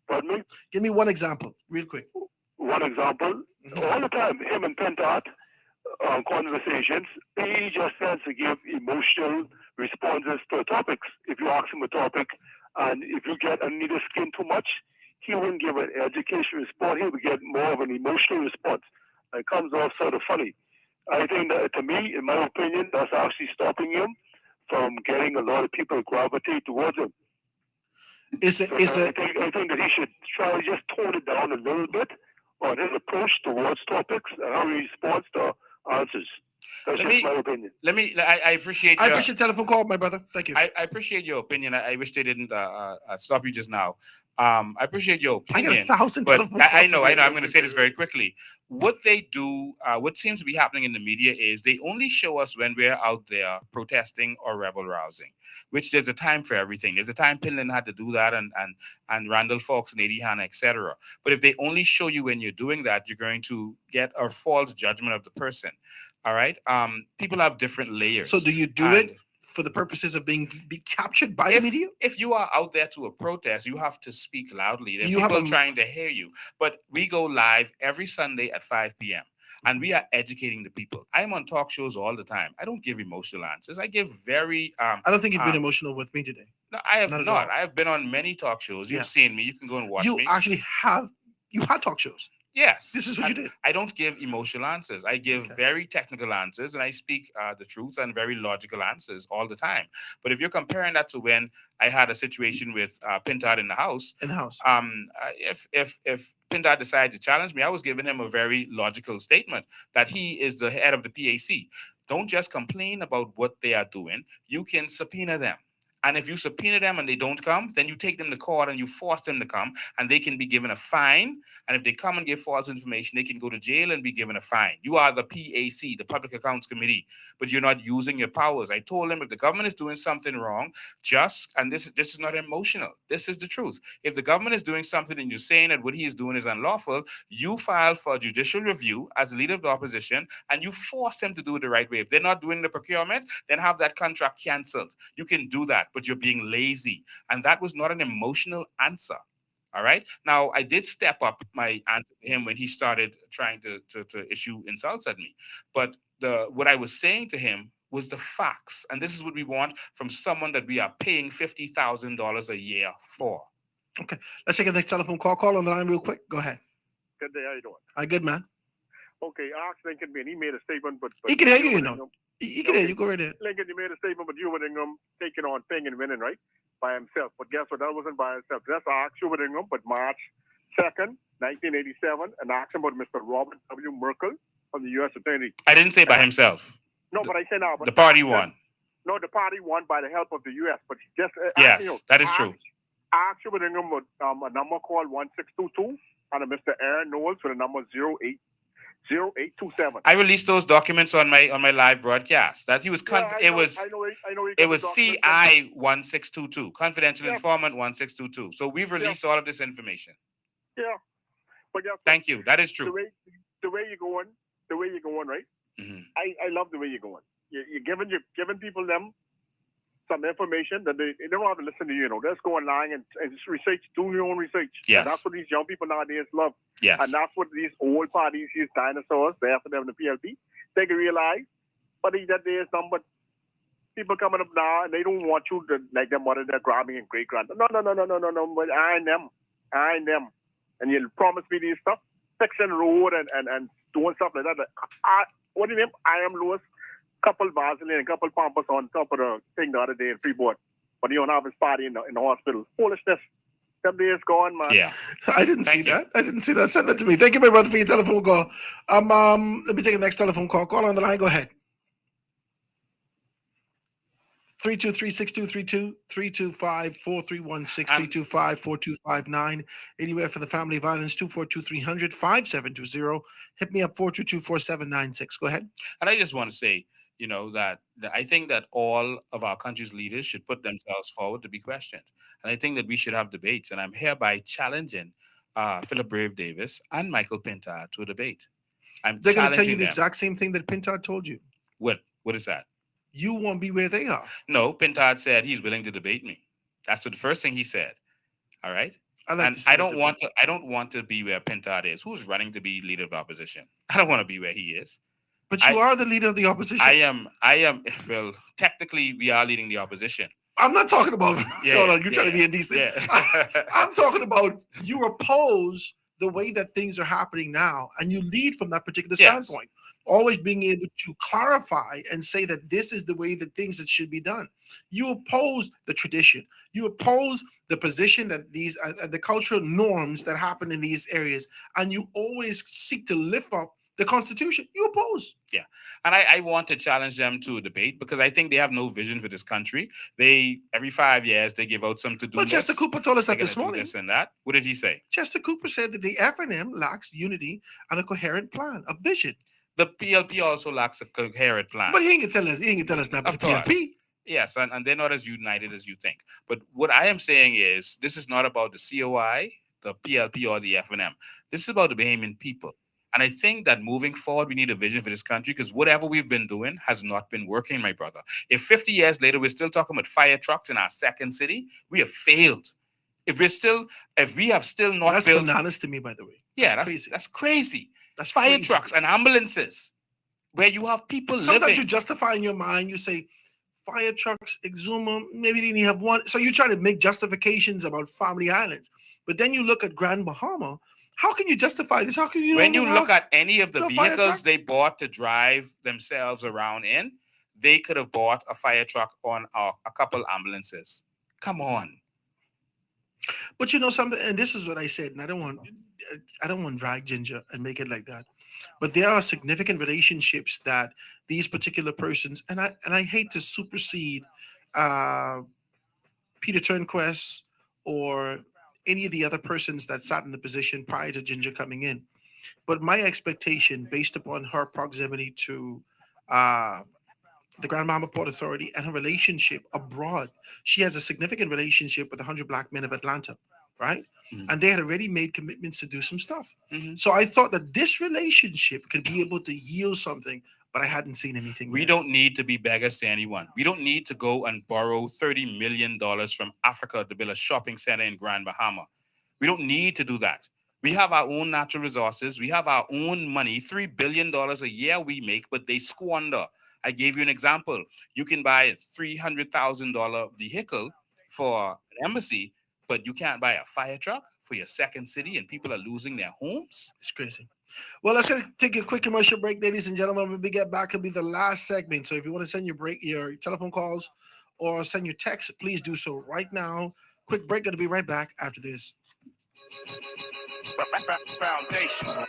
Pardon me? Give me one example, real quick. One example, all the time, him and Pentat conversations, he just tends to give emotional responses to topics. If you ask him a topic, and if you get under the skin too much, he wouldn't give an educational response. He would get more of an emotional response. It comes off sort of funny. I think that, to me, in my opinion, that's actually stopping him from getting a lot of people gravitate towards him. I think that he should try to just tone it down a little bit on his approach towards topics and how he responds to answers. That's just my opinion. I appreciate I appreciate the telephone call, my brother. Thank you. I appreciate your opinion. I wish they didn't stop you just now. I appreciate your opinion. I got 1,000 but telephone I calls. know. I'm going to say this very quickly. What they do, what seems to be happening in the media is they only show us when we're out there protesting or rebel rousing, which there's a time for everything. There's a time Pinland had to do that and Randall Fox and Eddie Hanna, etc. But if they only show you when you're doing that, you're going to get a false judgment of the person. All right. People have different layers. So do you do it for the purposes of be captured by the media? If you are out there to a protest, you have to speak loudly. There are people trying to hear you. But we go live every Sunday at 5 p.m. and we are educating the people. I'm on talk shows all the time. I don't give emotional answers. I give very I don't think you've been emotional with me today. No, I have not. I have been on many talk shows. You've seen me. You can go and watch me. You actually have. You had talk shows. Yes. This is what you did. I don't give emotional answers. I give very technical answers, and I speak the truth and very logical answers all the time. But if you're comparing that to when I had a situation with Pintard in the house, if Pintard decided to challenge me, I was giving him a very logical statement that he is the head of the PAC. Don't just complain about what they are doing. You can subpoena them. And if you subpoena them and they don't come, then you take them to court and you force them to come, and they can be given a fine. And if they come and give false information, they can go to jail and be given a fine. You are the PAC, the Public Accounts Committee, but you're not using your powers. I told them if the government is doing something wrong, and this is not emotional. This is the truth. If the government is doing something and you're saying that what he is doing is unlawful, you file for judicial review as leader of the opposition, and you force them to do it the right way. If they're not doing the procurement, then have that contract canceled. You can do that, but you're being lazy. And that was not an emotional answer. All right. Now, I did step up my answer to him when he started trying to issue insults at me. But what I was saying to him was the facts. And this is what we want from someone that we are paying $50,000 a year for. Okay. Let's take the next telephone call. Call on the line real quick. Go ahead. Good day. How you doing? Hi, good, man. Okay. Ask Lincoln, man. He made a statement, but he can hear you, you know. He can hear you. Go right ahead. Lincoln, you made a statement, but you were taking on thing and winning, right? By himself. But guess what? That wasn't by himself. That's Ask Schuberdingham, but March 2nd, 1987, and asked him about Mr. Robert W. Merkel from the U.S. Attorney. I didn't say by himself. No, but I said now. The party won. No, the party won by the help of the U.S. But just yes, that is true. Ask Schuberdingham with a number called 1622 and a Mr. Aaron Knowles with a number 0827. I released those documents on my live broadcast. That he was it was CI 1622, confidential informant 1622. So we've released all of this information. Yeah, but thank you. That is true. The way you're going, right? Mm-hmm. I love the way you're going. You're giving people them some information that they don't have to listen to you. You know, just go online and research, do your own research. Yes, and that's what these young people nowadays love. Yes, and that's what these old parties, these dinosaurs, the FNM and the PLP, they can realize. But that there's some people coming up now, and they don't want you to like them mother, their grabbing and great grand. No. But I ain't them, and you promise me these stuff, fixing road and doing stuff like that. What do you mean? I am Lewis. Couple Vaseline and couple Pampers on top of the thing the other day in Freeport, but he don't have his party in the hospital. Foolishness. Them days gone, man. Yeah, I didn't see that. Send that to me. Thank you, my brother, for your telephone call. Let me take the next telephone call. Call on the line. Go ahead. 323-6232, 325-431-6325, 4259. Anywhere for the family violence, 242-300-5720. Hit me up, 422-4796. Go ahead. And I just want to say, that I think that all of our country's leaders should put themselves forward to be questioned. And I think that we should have debates. And I'm hereby challenging Philip Brave Davis and Michael Pintard to a debate. They're going to tell you challenging the them. exact same thing that Pintard told you. What is that? You won't be where they are. No, Pintard said he's willing to debate me. That's what the first thing he said. All right. And I don't want to be where Pintard is. Who's running to be leader of the opposition? I don't want to be where he is. But you are the leader of the opposition. I am. Well, technically, we are leading the opposition. I'm not talking about. Hold on, you're trying to be indecent. Yeah. I'm talking about you oppose the way that things are happening now, and you lead from that particular standpoint. Always being able to clarify and say that this is the way that things that should be done. You oppose the tradition. You oppose the position that these the cultural norms that happen in these areas, and you always seek to lift up the Constitution. You oppose. Yeah. And I want to challenge them to a debate because I think they have no vision for this country. Every 5 years, they give out some to-do But Chester Cooper told us that this morning. This and that. What did he say? Chester Cooper said that the FNM lacks unity and a coherent plan, a vision. The PLP also lacks a coherent plan. But he ain't gonna tell us that. Of The course. PLP. Yes, and they're not as united as you think. But what I am saying is this is not about the COI, the PLP, or the FNM. This is about the Bahamian people. And I think that moving forward, we need a vision for this country because whatever we've been doing has not been working, my brother. If 50 years later, we're still talking about fire trucks in our second city, we have failed. If we have still not That's built... bananas to me, by the way. That's crazy. That's fire crazy. trucks and ambulances where you have people Sometimes living. you justify in your mind, you say, fire trucks, Exuma, maybe they didn't have one. So you're trying to make justifications about family islands. But then you look at Grand Bahama. How can you justify this? How can you? When you look at any of the no fire vehicles truck? they bought to drive themselves around in, they could have bought a fire truck on a couple ambulances. Come on. But you know something, and this is what I said, and I don't want to drag Ginger and make it like that. But there are significant relationships that these particular persons, and I hate to supersede Peter Turnquest or any of the other persons that sat in the position prior to Ginger coming in. But my expectation, based upon her proximity to the Grand Bahama Port Authority and her relationship abroad, she has a significant relationship with 100 Black Men of Atlanta, right? Mm-hmm. And they had already made commitments to do some stuff. Mm-hmm. So I thought that this relationship could be able to yield something, but I hadn't seen anything. We don't need to be beggars to anyone. We don't need to go and borrow $30 million from Africa to build a shopping center in Grand Bahama. We don't need to do that. We have our own natural resources. We have our own money. $3 billion a year we make, but they squander. I gave you an example. You can buy a $300,000 vehicle for an embassy, but you can't buy a fire truck for your second city and people are losing their homes. It's crazy. Well, let's take a quick commercial break, ladies and gentlemen. When we get back, it'll be the last segment. So if you want to send your telephone calls or send your text, please do so right now. Quick break. Going to be right back after this. Foundation.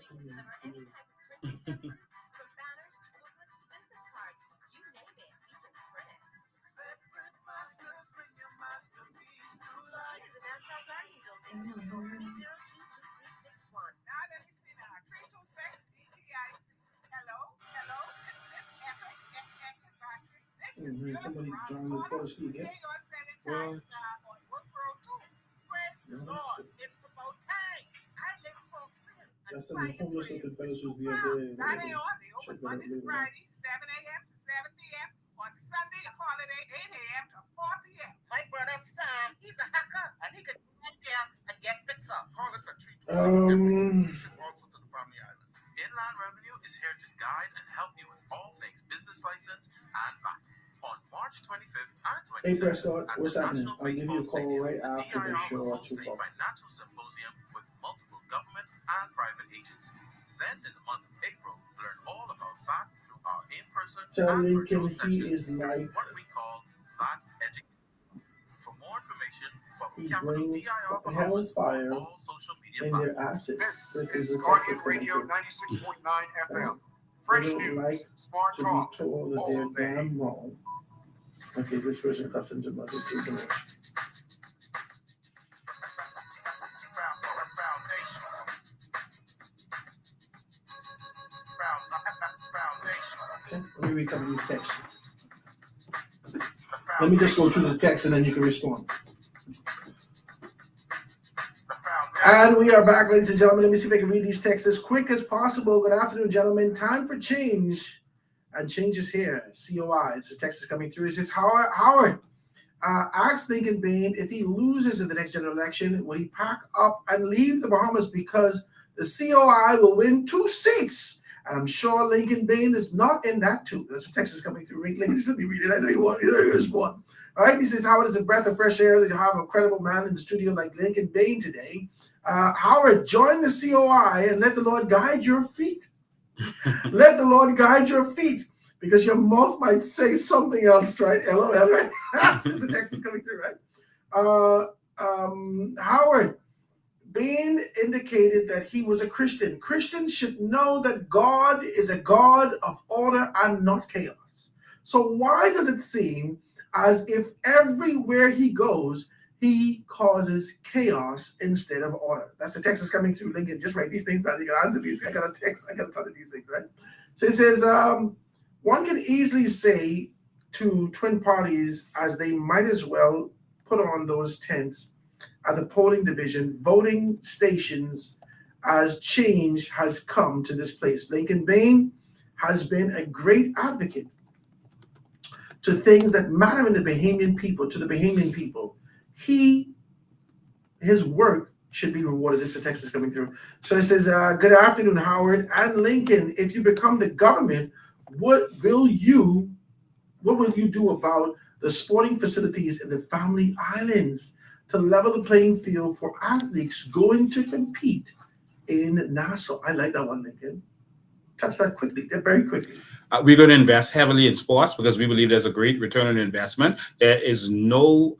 Deliver any type of printing services, from banners to booklets to business cards. You name it, we can print it. Printmasters, bring your masterpiece to life. Key to the Nassau Garden Building, 243-022361. Now let me see now. 326 EPIC. Hello, this is Epic Factory. This is somebody drawing the post again. They are selling tires on Work Pro 2. Praise the Lord. It's about time. I let folks in. That's some homeless looking fellas who's the other day. Now they are. They open Monday to Friday, 7 a.m. to 7 p.m. On Sunday, holiday, 8 a.m. to 4 p.m. My brother Sam, he's a hacker, and he can go right there and get fixed up. Call us at 326. Also to the family island. Inland Revenue is here to guide and help you with all things business license and VAT. On March 25th and Hey 26th Prescott, at what's the happening? National I'll give you a Baseball call Stadium, right the after the DIR show will at host 2 a o'clock. financial symposium with multiple government and private agencies. Then in the month of April, learn all about VAT through our in-person Tell and Lincoln virtual he sessions is during like what we call VAT education. For more information, follow he Capital brings DIR hell and Bahamas on fire all social media in their platforms. assets. This This is is a Guardian Texas Radio Commentary. 96.9 FM. They Fresh don't like news, smart to talk, be told that they're all day. damn wrong. Okay, this person cussing to mother. Okay, let me read some of these texts. Let me just go through the text and then you can respond. And we are back, ladies and gentlemen. Let me see if I can read these texts as quick as possible. Good afternoon, gentlemen. Time for change. And change is here. COI. It's a text is coming through. It says, Howard asked Lincoln Bain if he loses in the next general election, will he pack up and leave the Bahamas because the COI will win 2 seats? And I'm sure Lincoln Bain is not in that too. That's a text is coming through. Lincoln, just let me read it. I know you want to respond. All right. He says, Howard, it's a breath of fresh air to have a credible man in the studio like Lincoln Bain today. Howard, join the COI and let the Lord guide your feet. Let the Lord guide your feet, because your mouth might say something else, right? LOL, right? This is the text is coming through, right? Howard, Bain indicated that he was a Christian. Christians should know that God is a God of order and not chaos. So why does it seem as if everywhere he goes, he causes chaos instead of order? That's the text is coming through. Lincoln, just write these things down. You can answer these. I got a text. I got a ton of these things, right? So it says, one can easily say to twin parties as they might as well put on those tents at the polling division, voting stations, as change has come to this place. Lincoln Bain has been a great advocate to things that matter in the Bahamian people, to the Bahamian people. His work should be rewarded. This is the text is coming through. So it says, good afternoon, Howard and Lincoln. If you become the government, what will you do about the sporting facilities in the Family Islands to level the playing field for athletes going to compete in Nassau? I like that one, Lincoln. Touch that quickly, very quickly. We're going to invest heavily in sports because we believe there's a great return on investment. There is no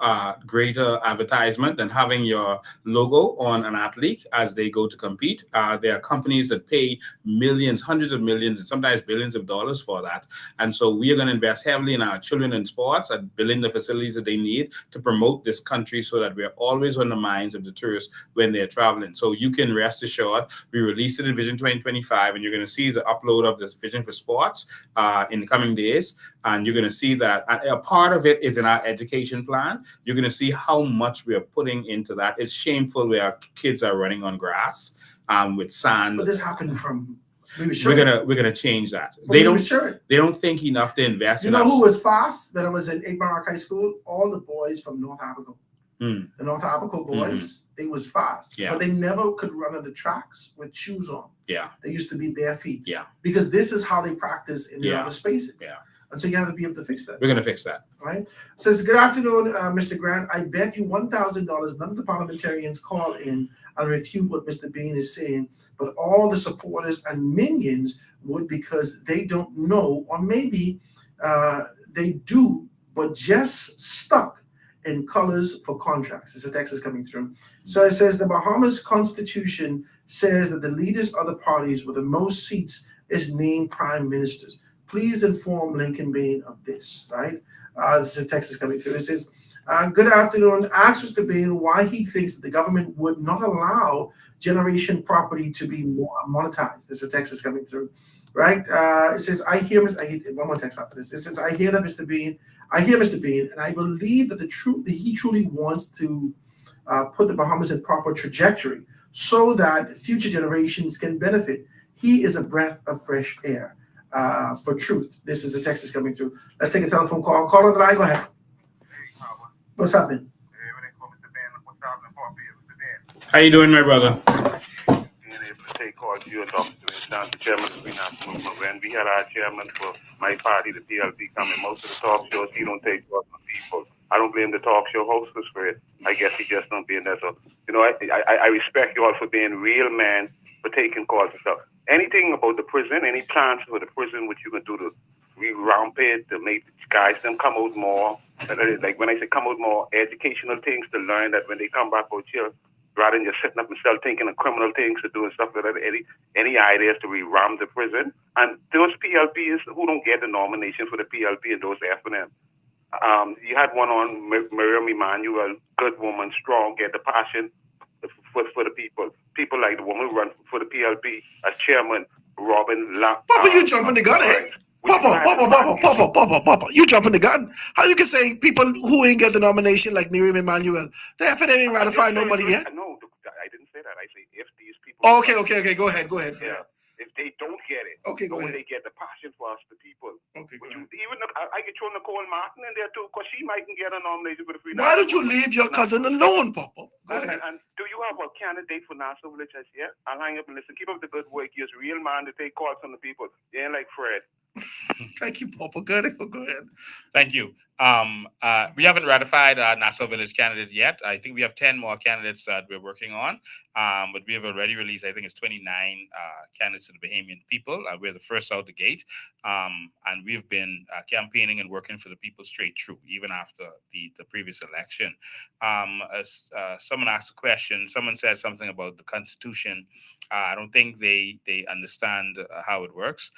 greater advertisement than having your logo on an athlete as they go to compete. There are companies that pay millions, hundreds of millions, and sometimes billions of dollars for that. And so we are going to invest heavily in our children in sports and building the facilities that they need to promote this country so that we're always on the minds of the tourists when they're traveling. So you can rest assured, we released it in Vision 2025, and you're going to see the upload of this Vision for Sports in the coming days, and you're going to see that a part of it is in our education plan. You're going to see how much we are putting into that. It's shameful where our kids are running on grass with sand. But this happened from we're gonna change that. They don't think enough to invest. You know who was fast when I was in Igmarak High School? All the boys from North Abaco. The North Abaco boys, they was fast, but they never could run on the tracks with shoes on. Yeah, they used to be bare feet. Yeah, because this is how they practice in the other spaces. Yeah, and so you have to be able to fix that. We're gonna fix that. Right. Says, good afternoon, Mr. Grant. I bet you $1,000 none of the parliamentarians call in and refute what Mr. Bain is saying, but all the supporters and minions would, because they don't know, or maybe they do, but just stuck in colors for contracts. This is a text is coming through. So it says the Bahamas Constitution says that the leaders of the parties with the most seats is named prime ministers. Please inform Lincoln Bain of this, right? This is a text is coming through. It says, good afternoon. Ask Mr. Bain why he thinks that the government would not allow generation property to be monetized. This is a text is coming through, right? It says, one more text after this. It says, I hear Mr. Bain, and I believe that he truly wants to put the Bahamas in proper trajectory so that future generations can benefit. He is a breath of fresh air for truth. This is a text that's coming through. Let's take a telephone call. Call on the line. Go ahead. What's happening? How you doing, my brother? Being able to take called you and talking to him, down to chairman of the Free National Movement. When we had our chairman for my party, the PLP, coming, most of the talk shows, he don't take calls from people. I don't blame the talk show hostess for it. I guess he just don't be in there. So, I respect you all for being real men, for taking calls and stuff. Anything about the prison, any plans for the prison, what you can do to revamp it, to make the guys them come out more, like when I say come out more, educational things to learn that when they come back out here, rather than just sitting up and still thinking of criminal things to do and stuff like that. Any ideas to revamp the prison? And those PLPs who don't get the nomination for the PLP and those FNM. You had one on Miriam Emanuel, good woman, strong, get the passion for the people. People like the woman who run for the PLP as chairman, Robin Lapp. Papa, you jumping the gun, eh? Papa, you jumping the gun. How you can say people who ain't get the nomination like Miriam Emanuel, the FNM ain't ratified nobody yet? No, I didn't say that. I say if these people. Okay. Go ahead. Yeah. If they don't get it, okay, go ahead. They get the passion for us, the people. Okay, go ahead. Even I get throw Nicole Martin in there too, because she might get a nomination for the Free. Why don't you leave your cousin alone, Papa? Go ahead. And do you have a candidate for Nassau Village as yet? I'll hang up and listen. Keep up the good work. You're a real man to take calls from the people. You ain't like Fred. Thank you, Papa. Go ahead. Thank you. We haven't ratified our Nassau Village candidate yet. I think we have 10 more candidates that we're working on. But we have already released, I think it's 29 candidates to the Bahamian people. We're the first out the gate. And we've been campaigning and working for the people straight through, even after the previous election. As someone asked a question, someone said something about the Constitution. I don't think they understand how it works.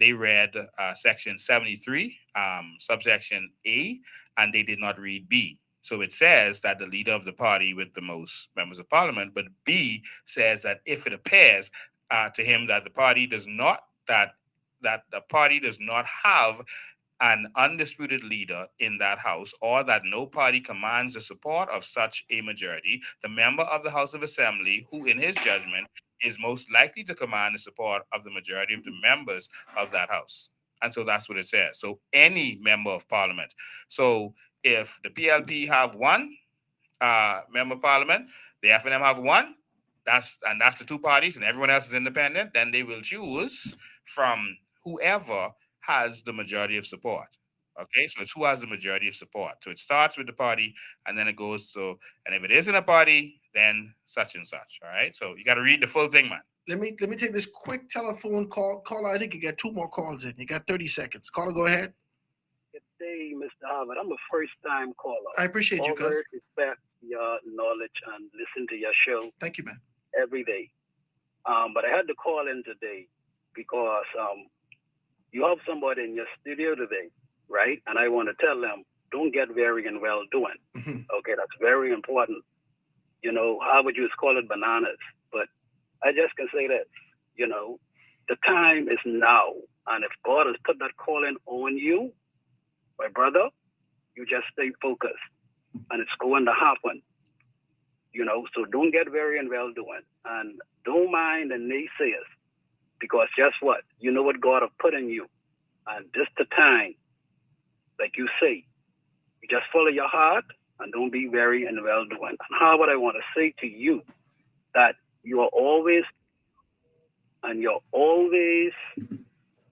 They read section 73, subsection A, and they did not read B. So it says that the leader of the party with the most members of parliament, but B says that if it appears to him that the party does not have an undisputed leader in that house, or that no party commands the support of such a majority, the member of the House of Assembly, who in his judgment is most likely to command the support of the majority of the members of that house. And so that's what it says. So any member of parliament. So if the PLP have one member of parliament, the FNM have one, that's the two parties, and everyone else is independent, then they will choose from whoever has the majority of support. Okay, so it's who has the majority of support. So it starts with the party, and then it goes to, and if it isn't a party, then such and such. All right, so you got to read the full thing, man. Let me take this quick telephone call. Caller, I think you got 2 more calls in. You got 30 seconds. Caller, go ahead. Good day, Mr. Harvard. I'm a first-time caller. I appreciate you, cuz. Always respect your knowledge and listen to your show. Thank you, man. Every day. But I had to call in today because you have somebody in your studio today, right? And I want to tell them, don't get weary and well doing. Okay, that's very important. You know, Harvard used to call it bananas, but I just can say this, you know, the time is now. And if God has put that calling on you, my brother, you just stay focused. And it's going to happen. You know, so don't get weary and well doing. And don't mind the naysayers. Because guess what? You know what God has put in you. And just the time, like you say, you just follow your heart and don't be weary and well doing. And how would I want to say to you that you are always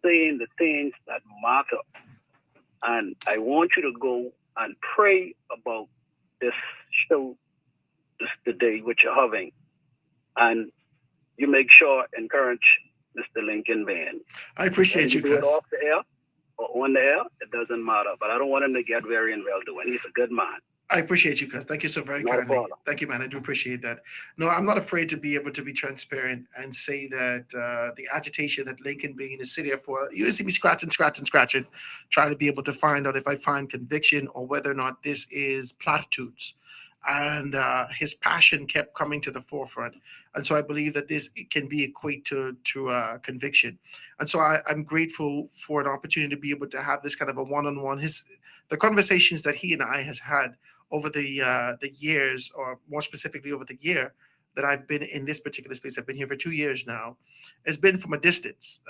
saying the things that matter. And I want you to go and pray about this show the day which you're having. And you make sure encourage Mr. Lincoln Van. I appreciate you, do it cuz. off the air or on the air, it doesn't matter. But I don't want him to get very and well doing. He's a good man. I appreciate you, cuz. Thank you so very Not a kindly. problem. Thank you, man. I do appreciate that. No, I'm not afraid to be able to be transparent and say that the agitation that Lincoln Bean is sitting here for, you see me scratching, trying to be able to find out if I find conviction or whether or not this is platitudes. And his passion kept coming to the forefront. And so I believe that this can be equated to conviction. And so I'm grateful for an opportunity to be able to have this kind of a one-on-one. The conversations that he and I has had over the years, or more specifically over the year that I've been in this particular space, I've been here for 2 years now, has been from a distance.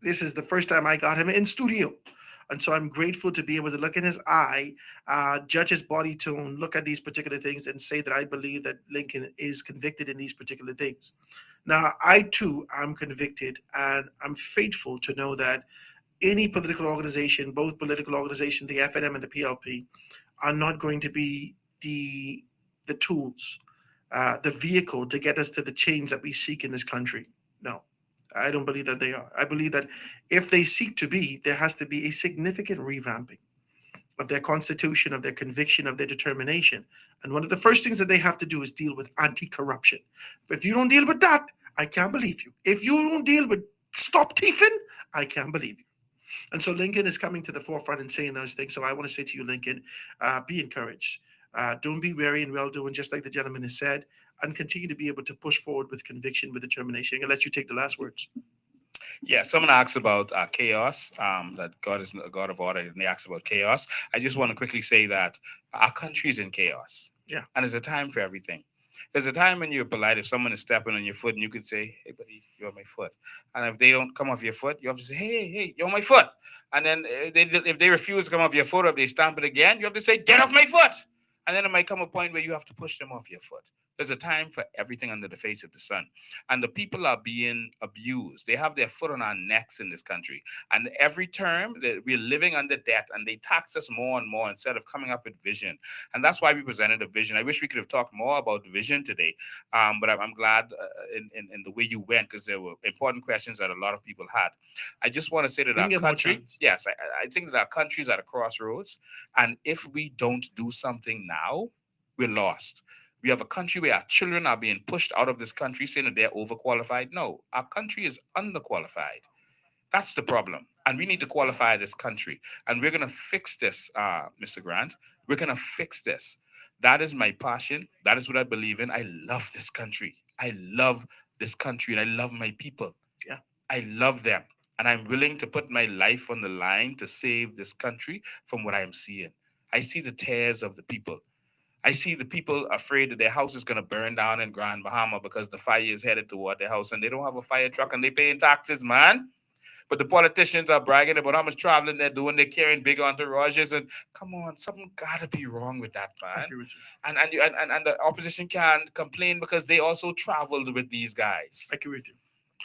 This is the first time I got him in studio. And so I'm grateful to be able to look in his eye, judge his body tone, look at these particular things and say that I believe that Lincoln is convicted in these particular things. Now, I too am convicted, and I'm faithful to know that any political organization, both political organizations, the FNM and the PLP, are not going to be the tools, the vehicle to get us to the change that we seek in this country. No, I don't believe that they are. I believe that if they seek to be, there has to be a significant revamping of their constitution, of their conviction, of their determination. And one of the first things that they have to do is deal with anti-corruption. But if you don't deal with that, I can't believe you. If you don't deal with stop thieving, I can't believe you. And so Lincoln is coming to the forefront and saying those things. So I want to say to you, Lincoln, be encouraged. Don't be weary in well-doing, just like the gentleman has said, and continue to be able to push forward with conviction, with determination. I'll let you take the last words. Yeah, someone asked about chaos, that God is a God of order, and they asked about chaos. I just want to quickly say that our country is in chaos. Yeah. And there's a time for everything. There's a time when you're polite if someone is stepping on your foot and you could say, hey, buddy, you're on my foot. And if they don't come off your foot, you have to say, hey, you're on my foot. And then if they refuse to come off your foot or if they stamp it again, you have to say, get off my foot. And then it might come a point where you have to push them off your foot. There's a time for everything under the face of the sun. And the people are being abused. They have their foot on our necks in this country. And every term that we're living under debt and they tax us more and more instead of coming up with vision. And that's why we presented a vision. I wish we could have talked more about vision today. But I'm glad in the way you went because there were important questions that a lot of people had. I just want to say that our country, yes, I think that our country is at a crossroads. And if we don't do something now, we're lost. We have a country where our children are being pushed out of this country saying that they're overqualified. No, our country is underqualified. That's the problem. And we need to qualify this country. And we're going to fix this, Mr. Grant. We're going to fix this. That is my passion. That is what I believe in. I love this country. I love this country and I love my people. Yeah. I love them. And I'm willing to put my life on the line to save this country from what I am seeing. I see the tears of the people. I see the people afraid that their house is going to burn down in Grand Bahama because the fire is headed toward their house and they don't have a fire truck and they're paying taxes, man. But the politicians are bragging about how much traveling they're doing. They're carrying big entourages. And come on, something got to be wrong with that, man. I agree with you. And the opposition can't complain because they also traveled with these guys. I agree with you.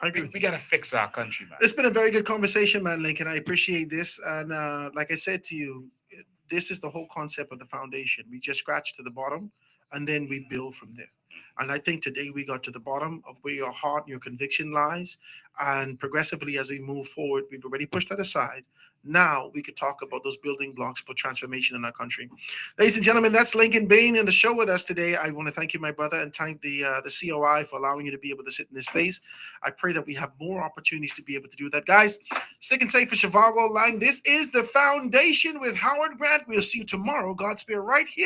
I agree with we got to fix our country, man. It's been a very good conversation, man, Lincoln. I appreciate this. And like I said to you, this is the whole concept of the foundation. We just scratch to the bottom and then we build from there. And I think today we got to the bottom of where your heart and your conviction lies. And progressively as we move forward, we've already pushed that aside. Now we could talk about those building blocks for transformation in our country. Ladies and gentlemen, that's Lincoln Bain in the show with us today. I want to thank you, my brother, and thank the COI for allowing you to be able to sit in this space. I pray that we have more opportunities to be able to do that. Guys, stick and safe for Chicago Line. This is The Foundation with Howard Grant. We'll see you tomorrow. Godspeed right here.